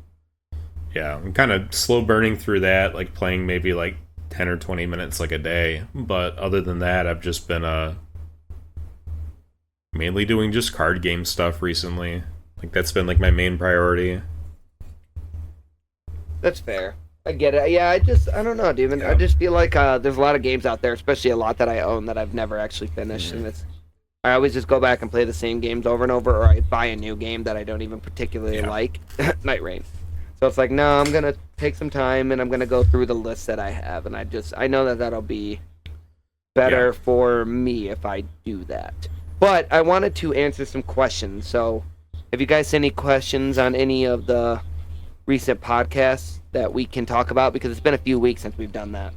S1: yeah, I'm kind of slow burning through that, like playing maybe like 10 or 20 minutes like a day. But other than that, I've just been mainly doing just card game stuff recently. Like that's been like my main priority.
S2: That's fair. I get it. Yeah, I don't know, dude. I just feel like there's a lot of games out there, especially a lot that I own that I've never actually finished, and I always just go back and play the same games over and over, or I buy a new game that I don't even particularly like. Night Rain. So it's like, no, I'm going to take some time, and I'm going to go through the list that I have, and I know that that'll be better for me if I do that. But I wanted to answer some questions, so have you guys any questions on any of the recent podcasts that we can talk about? Because it's been a few weeks since we've done that.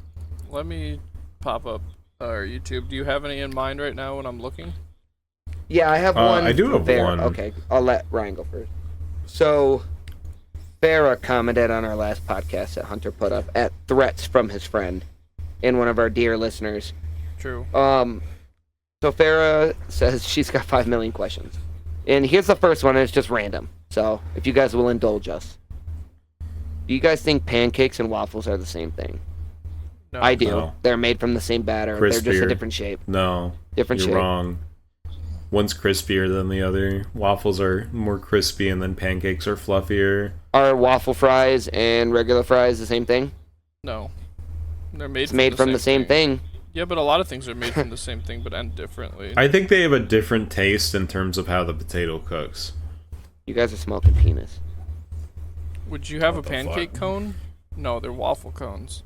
S3: Let me pop up our YouTube. Do you have any in mind right now when I'm looking?
S2: Yeah, I have one.
S1: I do have one.
S2: Okay, I'll let Ryan go first. So Farah commented on our last podcast that Hunter put up at threats from his friend and one of our dear listeners.
S3: True.
S2: So Farah says she's got 5 million questions. And here's the first one, and it's just random. So if you guys will indulge us. Do you guys think pancakes and waffles are the same thing?
S3: No.
S2: I do.
S1: No.
S2: They're made from the same batter.
S1: Crispier.
S2: They're just a different shape.
S1: No.
S2: Different
S1: you're
S2: shape.
S1: wrong. One's crispier than the other. Waffles are more crispy, and then pancakes are fluffier.
S2: Are waffle fries and regular fries the same thing?
S3: No. They're made
S2: from the same thing.
S3: Yeah, but a lot of things are made from the same thing, but end differently.
S1: I think they have a different taste in terms of how the potato cooks.
S2: You guys are smoking penis.
S3: Would you have a pancake cone? No, they're waffle cones.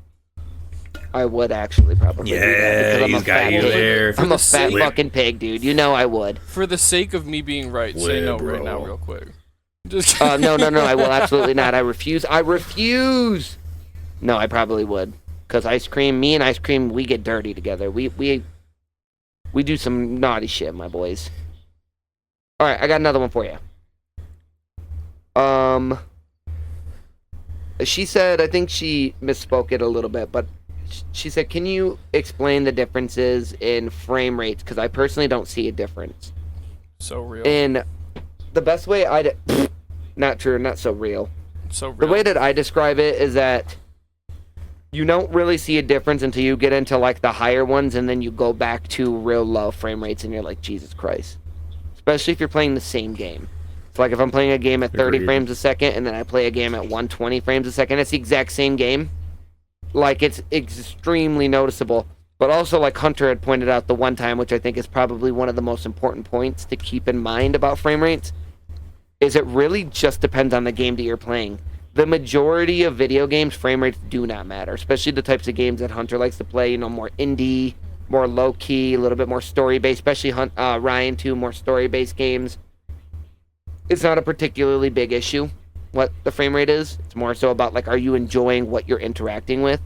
S2: I would actually probably do that because I'm a fat pig. I'm a fat fucking pig, dude. You know I would.
S3: For the sake of me being right, say no right now real quick. Just
S2: no, I will absolutely not. I refuse. No, I probably would. Because me and ice cream, we get dirty together. We We do some naughty shit, my boys. All right, I got another one for you. She said, I think she misspoke it a little bit, but she said, can you explain the differences in frame rates? Because I personally don't see a difference.
S3: So real.
S2: And the best way not true, not so real.
S3: So real.
S2: The way that I describe it is that you don't really see a difference until you get into like the higher ones, and then you go back to real low frame rates, and you're like, Jesus Christ. Especially if you're playing the same game. So like if I'm playing a game at 30 frames a second, and then I play a game at 120 frames a second, it's the exact same game. Like, it's extremely noticeable. But also, like Hunter had pointed out the one time, which I think is probably one of the most important points to keep in mind about frame rates, is it really just depends on the game that you're playing. The majority of video games, frame rates do not matter, especially the types of games that Hunter likes to play, you know, more indie, more low-key, a little bit more story-based, especially Ryan, too, more story-based games. It's not a particularly big issue what the frame rate is. It's more so about, like, are you enjoying what you're interacting with?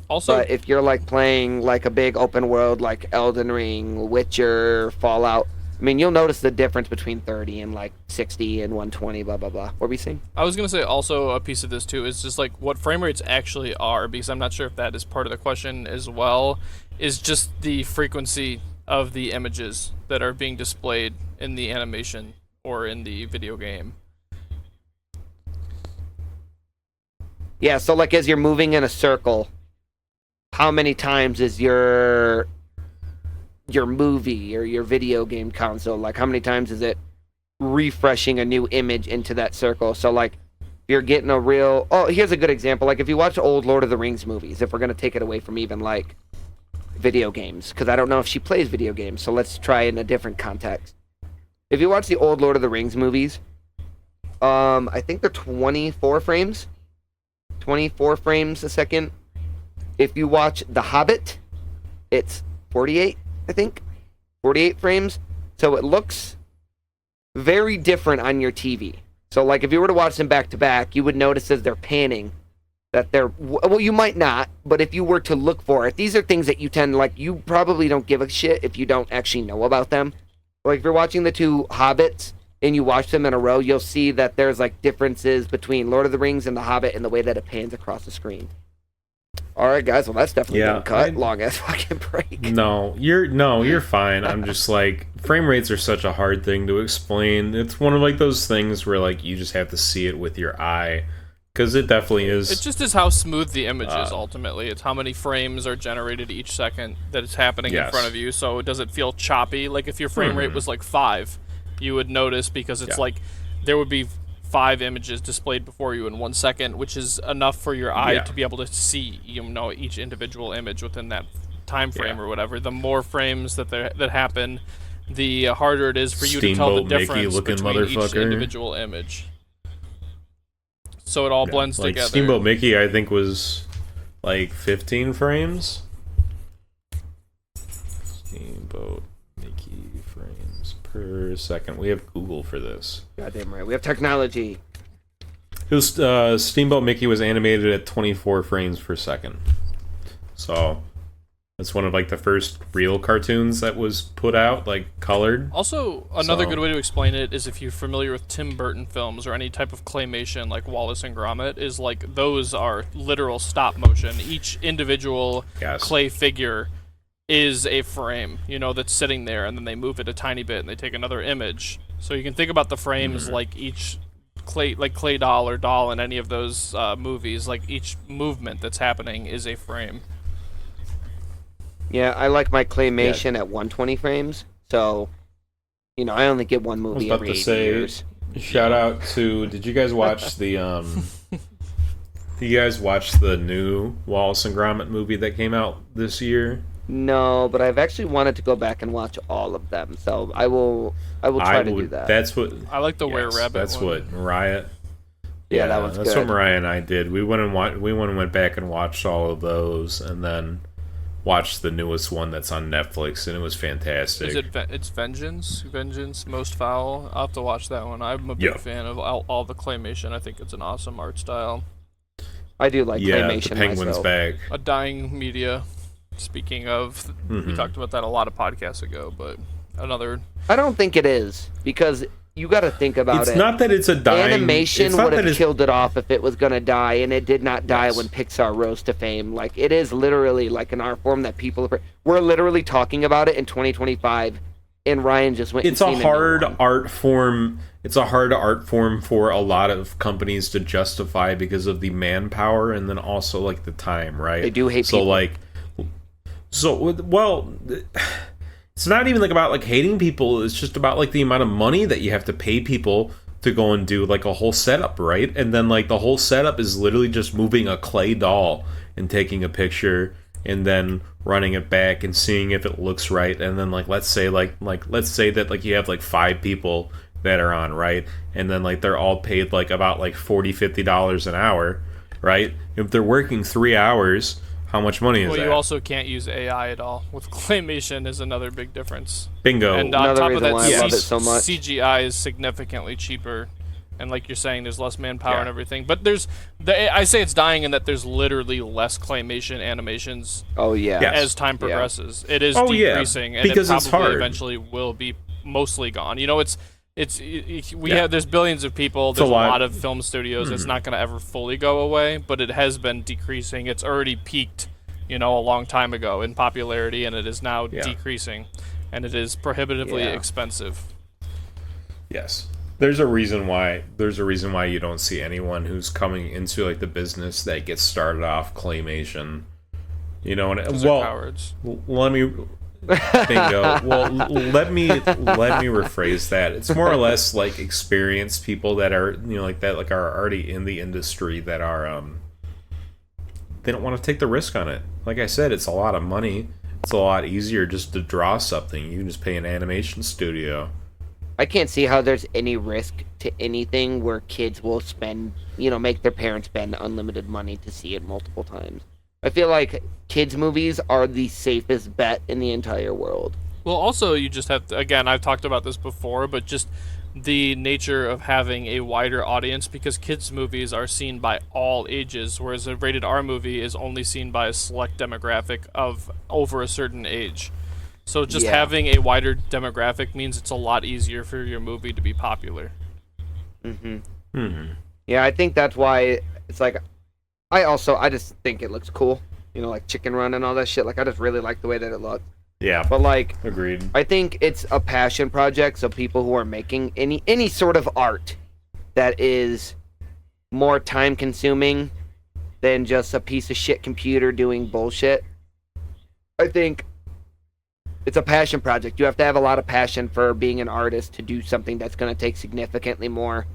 S3: Also,
S2: but if you're, like, playing, like, a big open world, like Elden Ring, Witcher, Fallout, I mean, you'll notice the difference between 30 and, like, 60 and 120, blah, blah, blah. What were we saying?
S3: I was going to say also a piece of this, too, is just, like, what frame rates actually are, because I'm not sure if that is part of the question as well, is just the frequency of the images that are being displayed in the animation or in the video game.
S2: Yeah, so, like, as you're moving in a circle, how many times is your movie or your video game console, like, how many times is it refreshing a new image into that circle? So, like, if you're getting a real... Oh, here's a good example. Like, if you watch old Lord of the Rings movies, if we're going to take it away from even, like, video games, because I don't know if she plays video games, so let's try in a different context. If you watch the old Lord of the Rings movies, I think they're 24 frames. 24 frames a second. If you watch The Hobbit, it's 48, I think. 48 frames. So it looks very different on your TV. So, like, if you were to watch them back to back, you would notice as they're panning that they're... Well, you might not, but if you were to look for it, these are things that you tend... Like, you probably don't give a shit if you don't actually know about them. Like, if you're watching the two Hobbits and you watch them in a row, you'll see that there's, like, differences between Lord of the Rings and The Hobbit in the way that it pans across the screen. All right, guys. Well, that's definitely been cut. Long-ass fucking break.
S1: No, you're fine. I'm just like, frame rates are such a hard thing to explain. It's one of, like, those things where, like, you just have to see it with your eye. Because it definitely is.
S3: It just is how smooth the image is, ultimately. It's how many frames are generated each second that it's happening in front of you. So does it feel choppy? Like, if your frame rate was, like, 5, you would notice, because it's like there would be 5 images displayed before you in 1 second, which is enough for your eye to be able to see, you know, each individual image within that time frame or whatever. The more frames that happen, the harder it is for you to tell the difference between each individual image. So it all blends
S1: like
S3: together.
S1: Steamboat Mickey, I think, was like 15 frames. Steamboat Mickey frames per second. We have Google for this.
S2: Goddamn right. We have technology.
S1: It was, Steamboat Mickey was animated at 24 frames per second. So it's one of, like, the first real cartoons that was put out, like, colored.
S3: Also, another good way to explain it is if you're familiar with Tim Burton films or any type of claymation like Wallace and Gromit, is like those are literal stop motion. Each individual clay figure is a frame, you know, that's sitting there, and then they move it a tiny bit and they take another image. So you can think about the frames like each clay doll or doll in any of those movies, like each movement that's happening is a frame.
S2: Yeah, I like my claymation at 120 frames, so, you know, I only get one movie every 8 years.
S1: Shout out to... Did you guys watch the, Did you guys watch the new Wallace and Gromit movie that came out this year?
S2: No, but I've actually wanted to go back and watch all of them, so I will try to do that.
S1: That's what...
S3: I like the Were Rabbit
S1: That's
S3: one.
S1: what Mariah...
S2: Yeah, that one's
S1: that's
S2: good.
S1: what Mariah and I did. We went and went back and watched all of those, and then watched the newest one that's on Netflix, and it was fantastic.
S3: Is it it's Vengeance Most Foul? I'll have to watch that one. I'm a big fan of all the claymation. I think it's an awesome art style.
S2: I do like claymation
S1: the penguin's
S2: myself.
S1: back.
S3: A dying media. Speaking of,
S1: Mm-hmm.
S3: we talked about that a lot of podcasts ago, but another.
S2: I don't think it is, because you got to think about
S1: It's
S2: it.
S1: not that it's a dying...
S2: Animation
S1: it's not
S2: would
S1: that
S2: have
S1: it's-
S2: killed it off if it was going to die, and it did not die
S1: Yes.
S2: when Pixar rose to fame. Like, it is literally like an art form that people... We're literally talking about it in 2025, and Ryan just went
S1: It's
S2: and
S1: a
S2: seen new
S1: hard
S2: one.
S1: art form. It's a hard art form for a lot of companies to justify because of the manpower and then also like the time, right?
S2: They do hate
S1: so
S2: people.
S1: like well, it's not even like about like hating people. It's just about like the amount of money that you have to pay people to go and do like a whole setup, right? And then like the whole setup is literally just moving a clay doll and taking a picture and then running it back and seeing if it looks right. And then like let's say that like you have like 5 people that are on, right? And then like they're all paid like about like $40-$50 an hour, right? If they're working 3 hours, how much money is
S3: Well,
S1: that?
S3: you also can't use AI at all. With claymation is another big difference.
S1: Bingo.
S3: And on
S2: Another
S3: top of
S2: reason
S3: that,
S2: why I love it so much.
S3: CGI is significantly cheaper. And like you're saying, there's less manpower
S1: Yeah.
S3: and everything. But I say it's dying in that there's literally less claymation animations
S2: Oh, yeah.
S1: Yeah.
S3: as time progresses. It is
S1: Oh, yeah,
S3: decreasing, and
S1: because
S3: it
S1: it's
S3: probably
S1: hard.
S3: eventually will be mostly gone. You know, we
S1: Yeah.
S3: have there's billions of people.
S1: It's
S3: There's
S1: a
S3: a
S1: lot.
S3: lot of film studios. It's not going to ever fully go away, but it has been decreasing. It's already peaked, a long time ago in popularity, and it is now
S1: Yeah.
S3: decreasing, and it is prohibitively
S2: Yeah.
S3: expensive.
S1: Yes. There's a reason why you don't see anyone who's coming into like the business that gets started off claymation. You know, and
S3: 'Cause they're cowards.
S1: let me bingo. Well, let me rephrase that. It's more or less like experienced people that are, like that like are already in the industry that are they don't want to take the risk on it. Like I said, it's a lot of money. It's a lot easier just to draw something. You can just pay an animation studio.
S2: I can't see how there's any risk to anything where kids will spend, make their parents spend unlimited money to see it multiple times. I feel like kids' movies are the safest bet in the entire world.
S3: Well, also, you just have to, again, I've talked about this before, but just the nature of having a wider audience, because kids' movies are seen by all ages, whereas a rated R movie is only seen by a select demographic of over a certain age. So just
S2: Yeah.
S3: having a wider demographic means it's a lot easier for your movie to be popular.
S2: Yeah, I think that's why it's like, I just think it looks cool. Like Chicken Run and all that shit. Like, I just really like the way that it looks.
S1: Yeah.
S2: But like,
S1: Agreed.
S2: I think it's a passion project, so people who are making any sort of art that is more time consuming than just a piece of shit computer doing bullshit. I think it's a passion project. You have to have a lot of passion for being an artist to do something that's going to take significantly more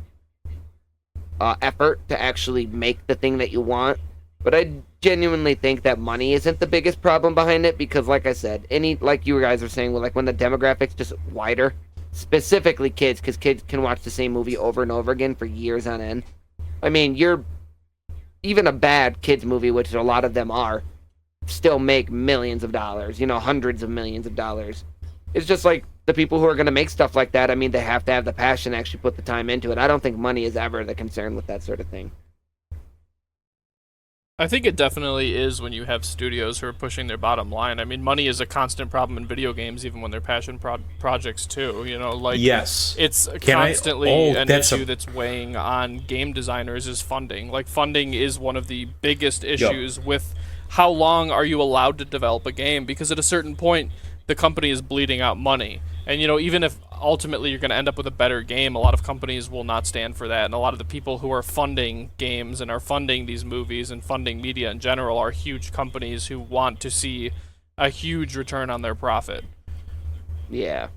S2: effort to actually make the thing that you want. But I genuinely think that money isn't the biggest problem behind it, because like I said, like you guys are saying, like when the demographics just wider, specifically kids, because kids can watch the same movie over and over again for years on end. I mean, even a bad kids movie, which a lot of them are, still make millions of dollars, hundreds of millions of dollars. It's just like the people who are going to make stuff like that, I mean, they have to have the passion to actually put the time into it. I don't think money is ever the concern with that sort of thing.
S3: I think it definitely is when you have studios who are pushing their bottom line. I mean, money is a constant problem in video games, even when they're passion projects too.
S1: Yes.
S3: It's
S1: Can I-
S3: constantly
S1: oh,
S3: an
S1: that's
S3: issue
S1: a-
S3: that's weighing on game designers is funding. Like, funding is one of the biggest issues with how long are you allowed to develop a game, because at a certain point, the company is bleeding out money. And, even if ultimately you're going to end up with a better game, a lot of companies will not stand for that. And a lot of the people who are funding games and are funding these movies and funding media in general are huge companies who want to see a huge return on their profit.
S2: Yeah,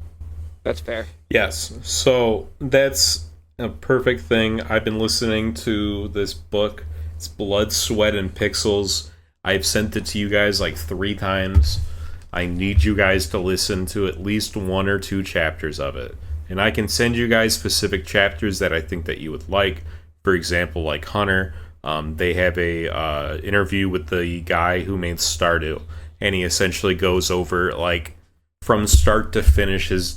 S2: that's fair.
S1: Yes. So that's a perfect thing. I've been listening to this book. It's Blood, Sweat, and Pixels. I've sent it to you guys like 3 times. I need you guys to listen to at least 1 or 2 chapters of it. And I can send you guys specific chapters that I think that you would like. For example, like Hunter, they have a interview with the guy who made Stardew. And he essentially goes over, like, from start to finish his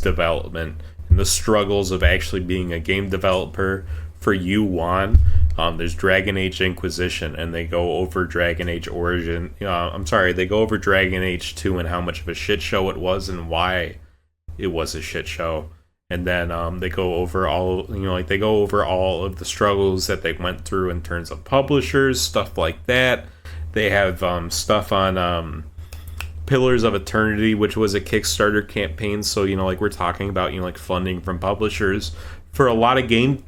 S1: development and the struggles of actually being a game developer. For you, Juan, There's Dragon Age Inquisition, and they go over Dragon Age Origin. They go over Dragon Age 2 and how much of a shit show it was and why it was a shit show. And then they go over all of the struggles that they went through in terms of publishers, stuff like that. They have stuff on Pillars of Eternity, which was a Kickstarter campaign. So we're talking about funding from publishers. For a lot of game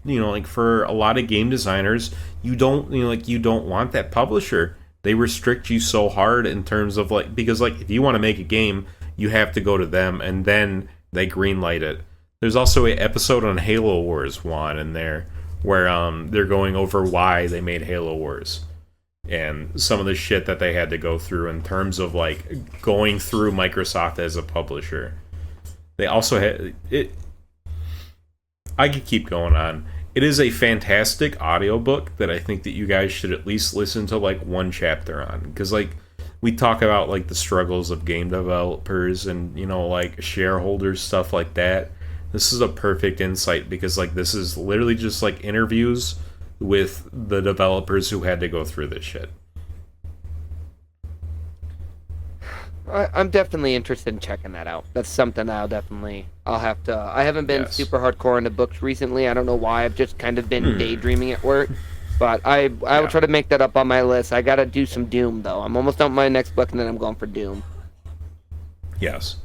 S1: designers, you don't want that publisher. They restrict you so hard in terms of because if you want to make a game, you have to go to them and then they greenlight it. There's also an episode on Halo Wars, Juan, in there where they're going over why they made Halo Wars and some of the shit that they had to go through in terms of going through Microsoft as a publisher. They also had it. I could keep going on. It is a fantastic audiobook that I think that you guys should at least listen to one chapter on, because we talk about the struggles of game developers and shareholders, stuff like that. This is a perfect insight because this is literally just interviews with the developers who had to go through this shit.
S2: I'm definitely interested in checking that out. That's something I'll have to. I haven't been super hardcore into books recently. I don't know why. I've just kind of been daydreaming at work. But I will try to make that up on my list. I gotta do some Doom though. I'm almost done with my next book and then I'm going for Doom.
S1: Yes.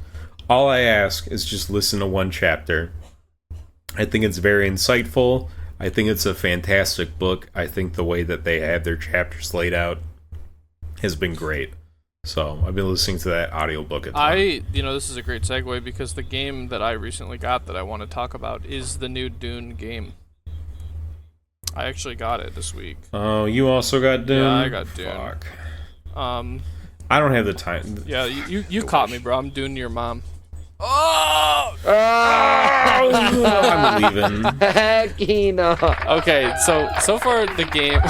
S1: All I ask is just listen to one chapter. I think it's very insightful. I think it's a fantastic book. I think the way that they have their chapters laid out has been great. So I've been listening to that audiobook a ton.
S3: This is a great segue because the game that I recently got that I want to talk about is the new Dune game. I actually got it this week.
S1: Oh, you also got Dune?
S3: Yeah, I got Dune.
S1: Fuck. I don't have the time.
S3: Yeah, you caught me, bro. I'm Dune your mom.
S2: Oh!
S1: I'm leaving.
S2: Heck,
S3: Okay, so far the game.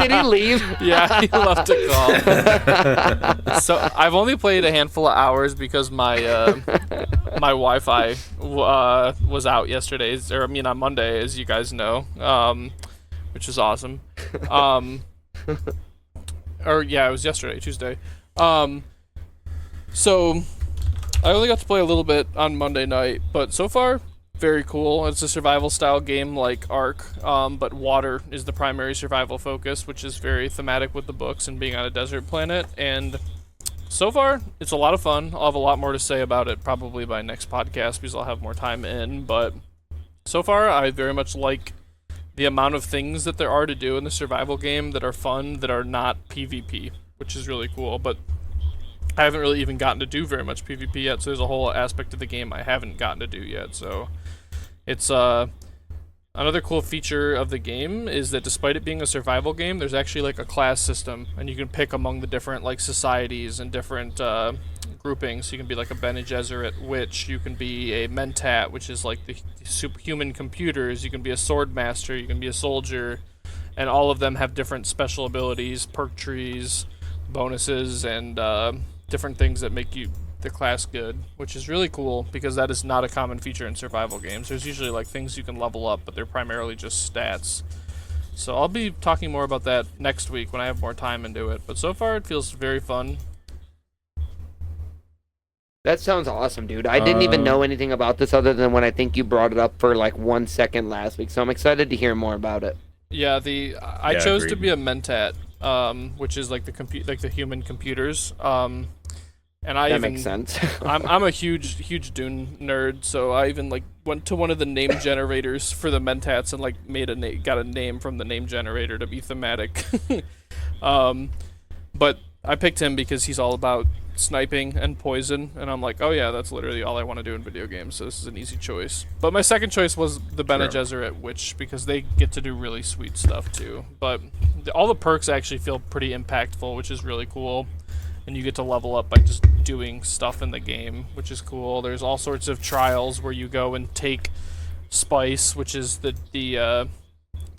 S2: Did he leave?
S3: Yeah, he left a call. So I've only played a handful of hours because my Wi-Fi was out yesterday, on Monday, as you guys know, which is awesome. It was yesterday, Tuesday. So I only got to play a little bit on Monday night, but so far, very cool. It's a survival style game like Ark, but water is the primary survival focus, which is very thematic with the books and being on a desert planet. And so far, it's a lot of fun. I'll have a lot more to say about it probably by next podcast because I'll have more time in. But so far, I very much like the amount of things that there are to do in the survival game that are fun, that are not PvP, which is really cool. But I haven't really even gotten to do very much PvP yet, so there's a whole aspect of the game I haven't gotten to do yet. So it's another cool feature of the game is that despite it being a survival game, there's actually a class system, and you can pick among the different societies and different groupings. So you can be a Bene Gesserit witch, you can be a Mentat, which is the superhuman computers, you can be a sword master, you can be a soldier, and all of them have different special abilities, perk trees, bonuses, and different things that make the class good, which is really cool because that is not a common feature in survival games. There's usually things you can level up, but they're primarily just stats. So I'll be talking more about that next week when I have more time into it. But so far it feels very fun.
S2: That sounds awesome, dude. I didn't even know anything about this other than when I think you brought it up for 1 second last week. So I'm excited to hear more about it.
S3: Yeah, I chose
S1: agreed.
S3: to be a Mentat, which is the human computers. And
S2: that makes sense.
S3: I'm a huge Dune nerd, so I even went to one of the name generators for the Mentats and got a name from the name generator to be thematic. But I picked him because he's all about sniping and poison, and I'm oh yeah, that's literally all I want to do in video games, so this is an easy choice. But my second choice was the Bene Gesserit witch because they get to do really sweet stuff too. But all the perks actually feel pretty impactful, which is really cool. And you get to level up by just doing stuff in the game, which is cool. There's all sorts of trials where you go and take spice, which is the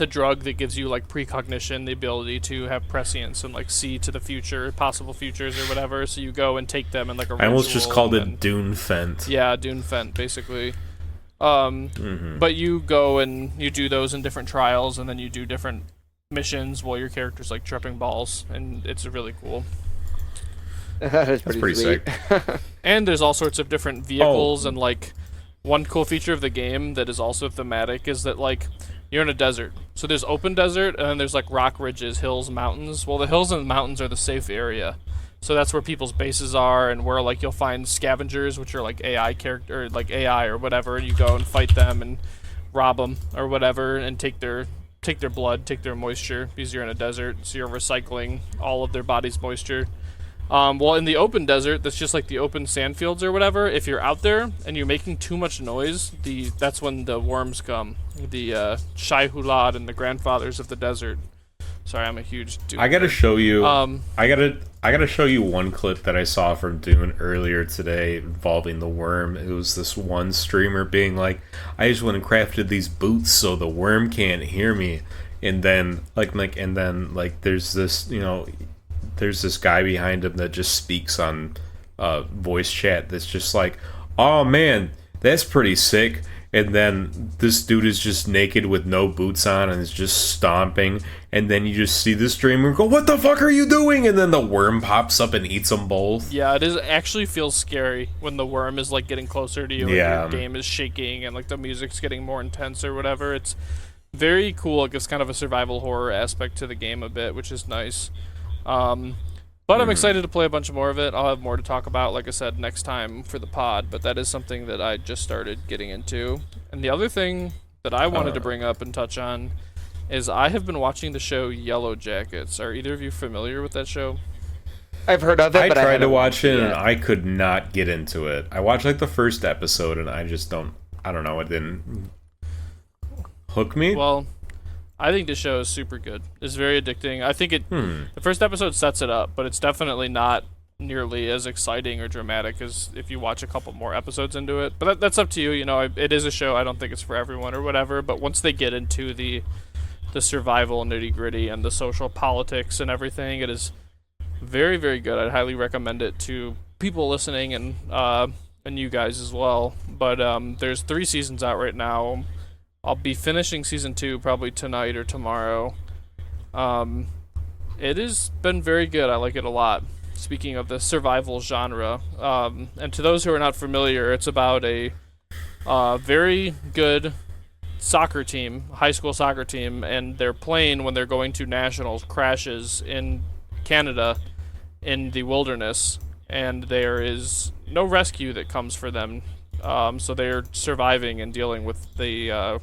S3: drug that gives you precognition, the ability to have prescience and see to the future, possible futures or whatever. So you go and take them in a ritual.
S1: I almost just called it Dune Fent.
S3: Yeah, Dune Fent, basically. But you go and you do those in different trials, and then you do different missions while your character's like tripping balls, and it's really cool.
S2: That is pretty
S1: sick.
S3: And there's all sorts of different vehicles, and like one cool feature of the game that is also thematic is that like you're in a desert. So there's open desert, and then there's like rock ridges, hills, mountains. Well, the hills and mountains are the safe area. So that's where people's bases are, and where like you'll find scavengers, which are like AI character, or like AI or whatever, and you go and fight them and rob them or whatever, and take their blood, take their moisture, because you're in a desert, so you're recycling all of their body's moisture. Well, in the open desert, that's just like the open sand fields or whatever. If you're out there and you're making too much noise, that's when the worms come. The Shai Hulad and the grandfathers of the desert. Sorry, I'm a huge Dune.
S1: I gotta show you. I gotta show you one clip that I saw from Dune earlier today involving the worm. It was this one streamer being like, "I just went and crafted these boots so the worm can't hear me," and then there's this there's this guy behind him that just speaks on voice chat that's just like, "Oh man, that's pretty sick." And then this dude is just naked with no boots on and is just stomping. And then you just see the streamer go, "What the fuck are you doing?" And then the worm pops up and eats them both.
S3: Yeah, it actually feels scary when the worm is like getting closer to you and your game is shaking and like the music's getting more intense or whatever. It's very cool. It gives kind of a survival horror aspect to the game a bit, which is nice. But I'm excited to play a bunch more of it. I'll have more to talk about, like I said, next time for the pod, but that is something that I just started getting into. And the other thing that I wanted to bring up and touch on is I have been watching the show Yellow Jackets. Are either of you familiar with that show?
S2: I've heard of it, but I
S1: tried to watch it and I could not get into it. I watched like the first episode and I don't know, it didn't hook me.
S3: Well, I think the show is super good. It's very addicting. I think the first episode sets it up, but it's definitely not nearly as exciting or dramatic as if you watch a couple more episodes into it. But that's up to you. You know, it is a show. I don't think it's for everyone or whatever. But once they get into the survival nitty gritty and the social politics and everything, it is very, very good. I'd highly recommend it to people listening and you guys as well. But there's 3 seasons out right now. I'll be finishing season 2 probably tonight or tomorrow. It has been very good. I like it a lot. Speaking of the survival genre, and to those who are not familiar, it's about a very good soccer team, high school soccer team, and their plane, when they're going to nationals, crashes in Canada in the wilderness, and there is no rescue that comes for them. So they're surviving and dealing with the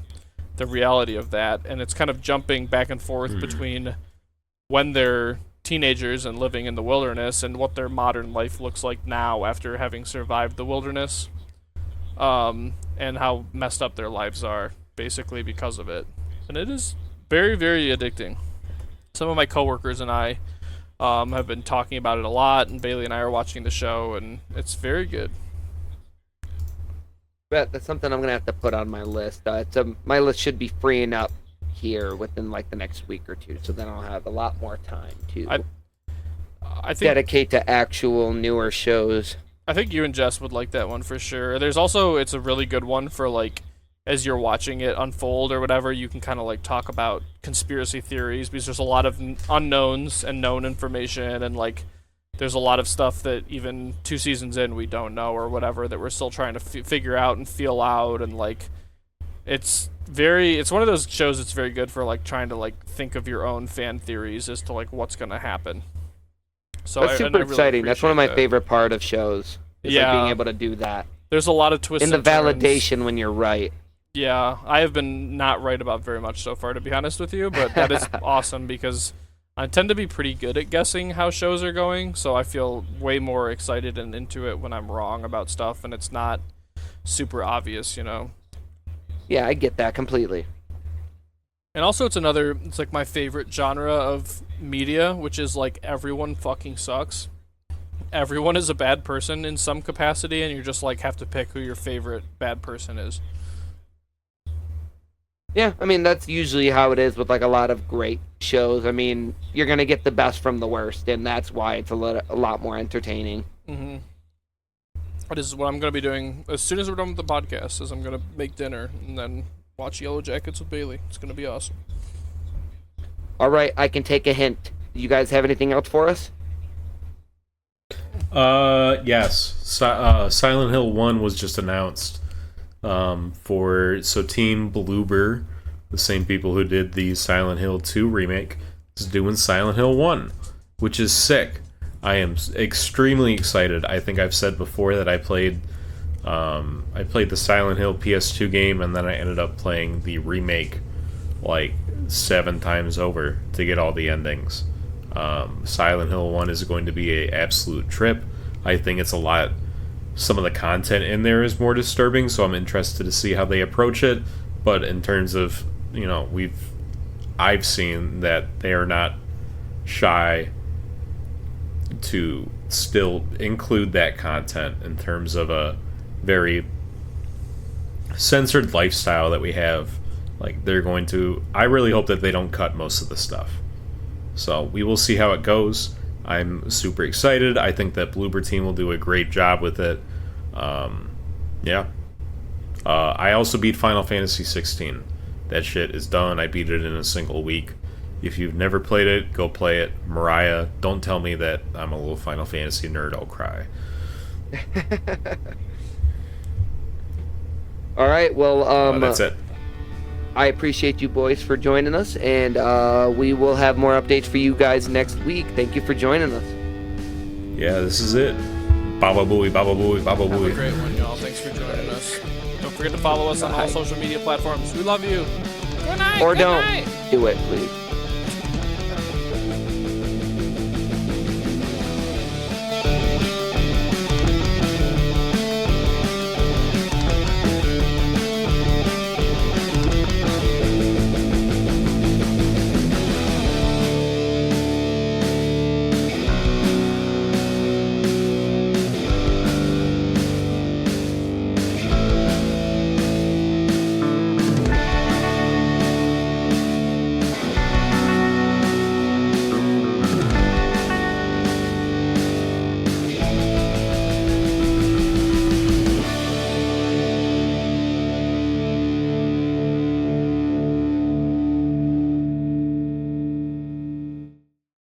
S3: reality of that, and it's kind of jumping back and forth between when they're teenagers and living in the wilderness and what their modern life looks like now after having survived the wilderness, and how messed up their lives are basically because of it. And it is very, very addicting. Some of my coworkers and I have been talking about it a lot, and Bailey and I are watching the show, and it's very good.
S2: But that's something I'm gonna have to put on my list. My list should be freeing up here within like the next week or 2, so then I'll have a lot more time to
S3: I think
S2: dedicate to actual newer shows.
S3: I think you and Jess would like that one for sure. There's also, it's a really good one for like, as you're watching it unfold or whatever, you can kind of like talk about conspiracy theories, because there's a lot of unknowns and known information, and like there's a lot of stuff that even 2 seasons in we don't know or whatever, that we're still trying to figure out and feel out. And like it's one of those shows that's very good for like trying to like think of your own fan theories as to like what's gonna happen. So
S2: that's super exciting. That's one of my favorite part of shows. Is like being able to do that.
S3: There's a lot of twists
S2: in the
S3: and
S2: validation
S3: turns.
S2: When you're right.
S3: Yeah, I have been not right about very much so far, to be honest with you, but that is awesome, because I tend to be pretty good at guessing how shows are going, so I feel way more excited and into it when I'm wrong about stuff and it's not super obvious, you know?
S2: Yeah, I get that completely.
S3: And also it's like my favorite genre of media, which is like everyone fucking sucks. Everyone is a bad person in some capacity, and you just like have to pick who your favorite bad person is.
S2: Yeah, I mean, that's usually how it is with like a lot of great shows. I mean, you're going to get the best from the worst, and that's why it's a lot more entertaining.
S3: Mm-hmm. This is what I'm going to be doing as soon as we're done with the podcast, is I'm going to make dinner and then watch Yellow Jackets with Bailey. It's going to be awesome.
S2: All right, I can take a hint. You guys have anything else for us?
S1: Yes. Silent Hill 1 was just announced. Team Bloober, the same people who did the Silent Hill 2 remake, is doing Silent Hill 1, which is sick. I am extremely excited. I think I've said before that I played the Silent Hill PS2 game, and then I ended up playing the remake like 7 times over to get all the endings. Silent Hill 1 is going to be an absolute trip. I think it's some of the content in there is more disturbing, so I'm interested to see how they approach it. But in terms of, I've seen that they are not shy to still include that content in terms of a very censored lifestyle that we have. Like, I really hope that they don't cut most of the stuff. So we will see how it goes. I'm super excited. I think that Bloober team will do a great job with it. I also beat Final Fantasy 16. That shit is done. I beat it in a single week. If you've never played it, go play it. Mariah, don't tell me that I'm a little Final Fantasy nerd. I'll cry.
S2: All right, well,
S1: that's it.
S2: I appreciate you boys for joining us, and we will have more updates for you guys next week. Thank you for joining us.
S1: Yeah, this is it. Baba booey, baba booey, baba
S3: Have
S1: booey.
S3: a great one, y'all. Thanks for joining us. Don't forget to follow us on all social media platforms. We love you. Good night.
S2: Or
S3: good
S2: don't
S3: night.
S2: do it, please.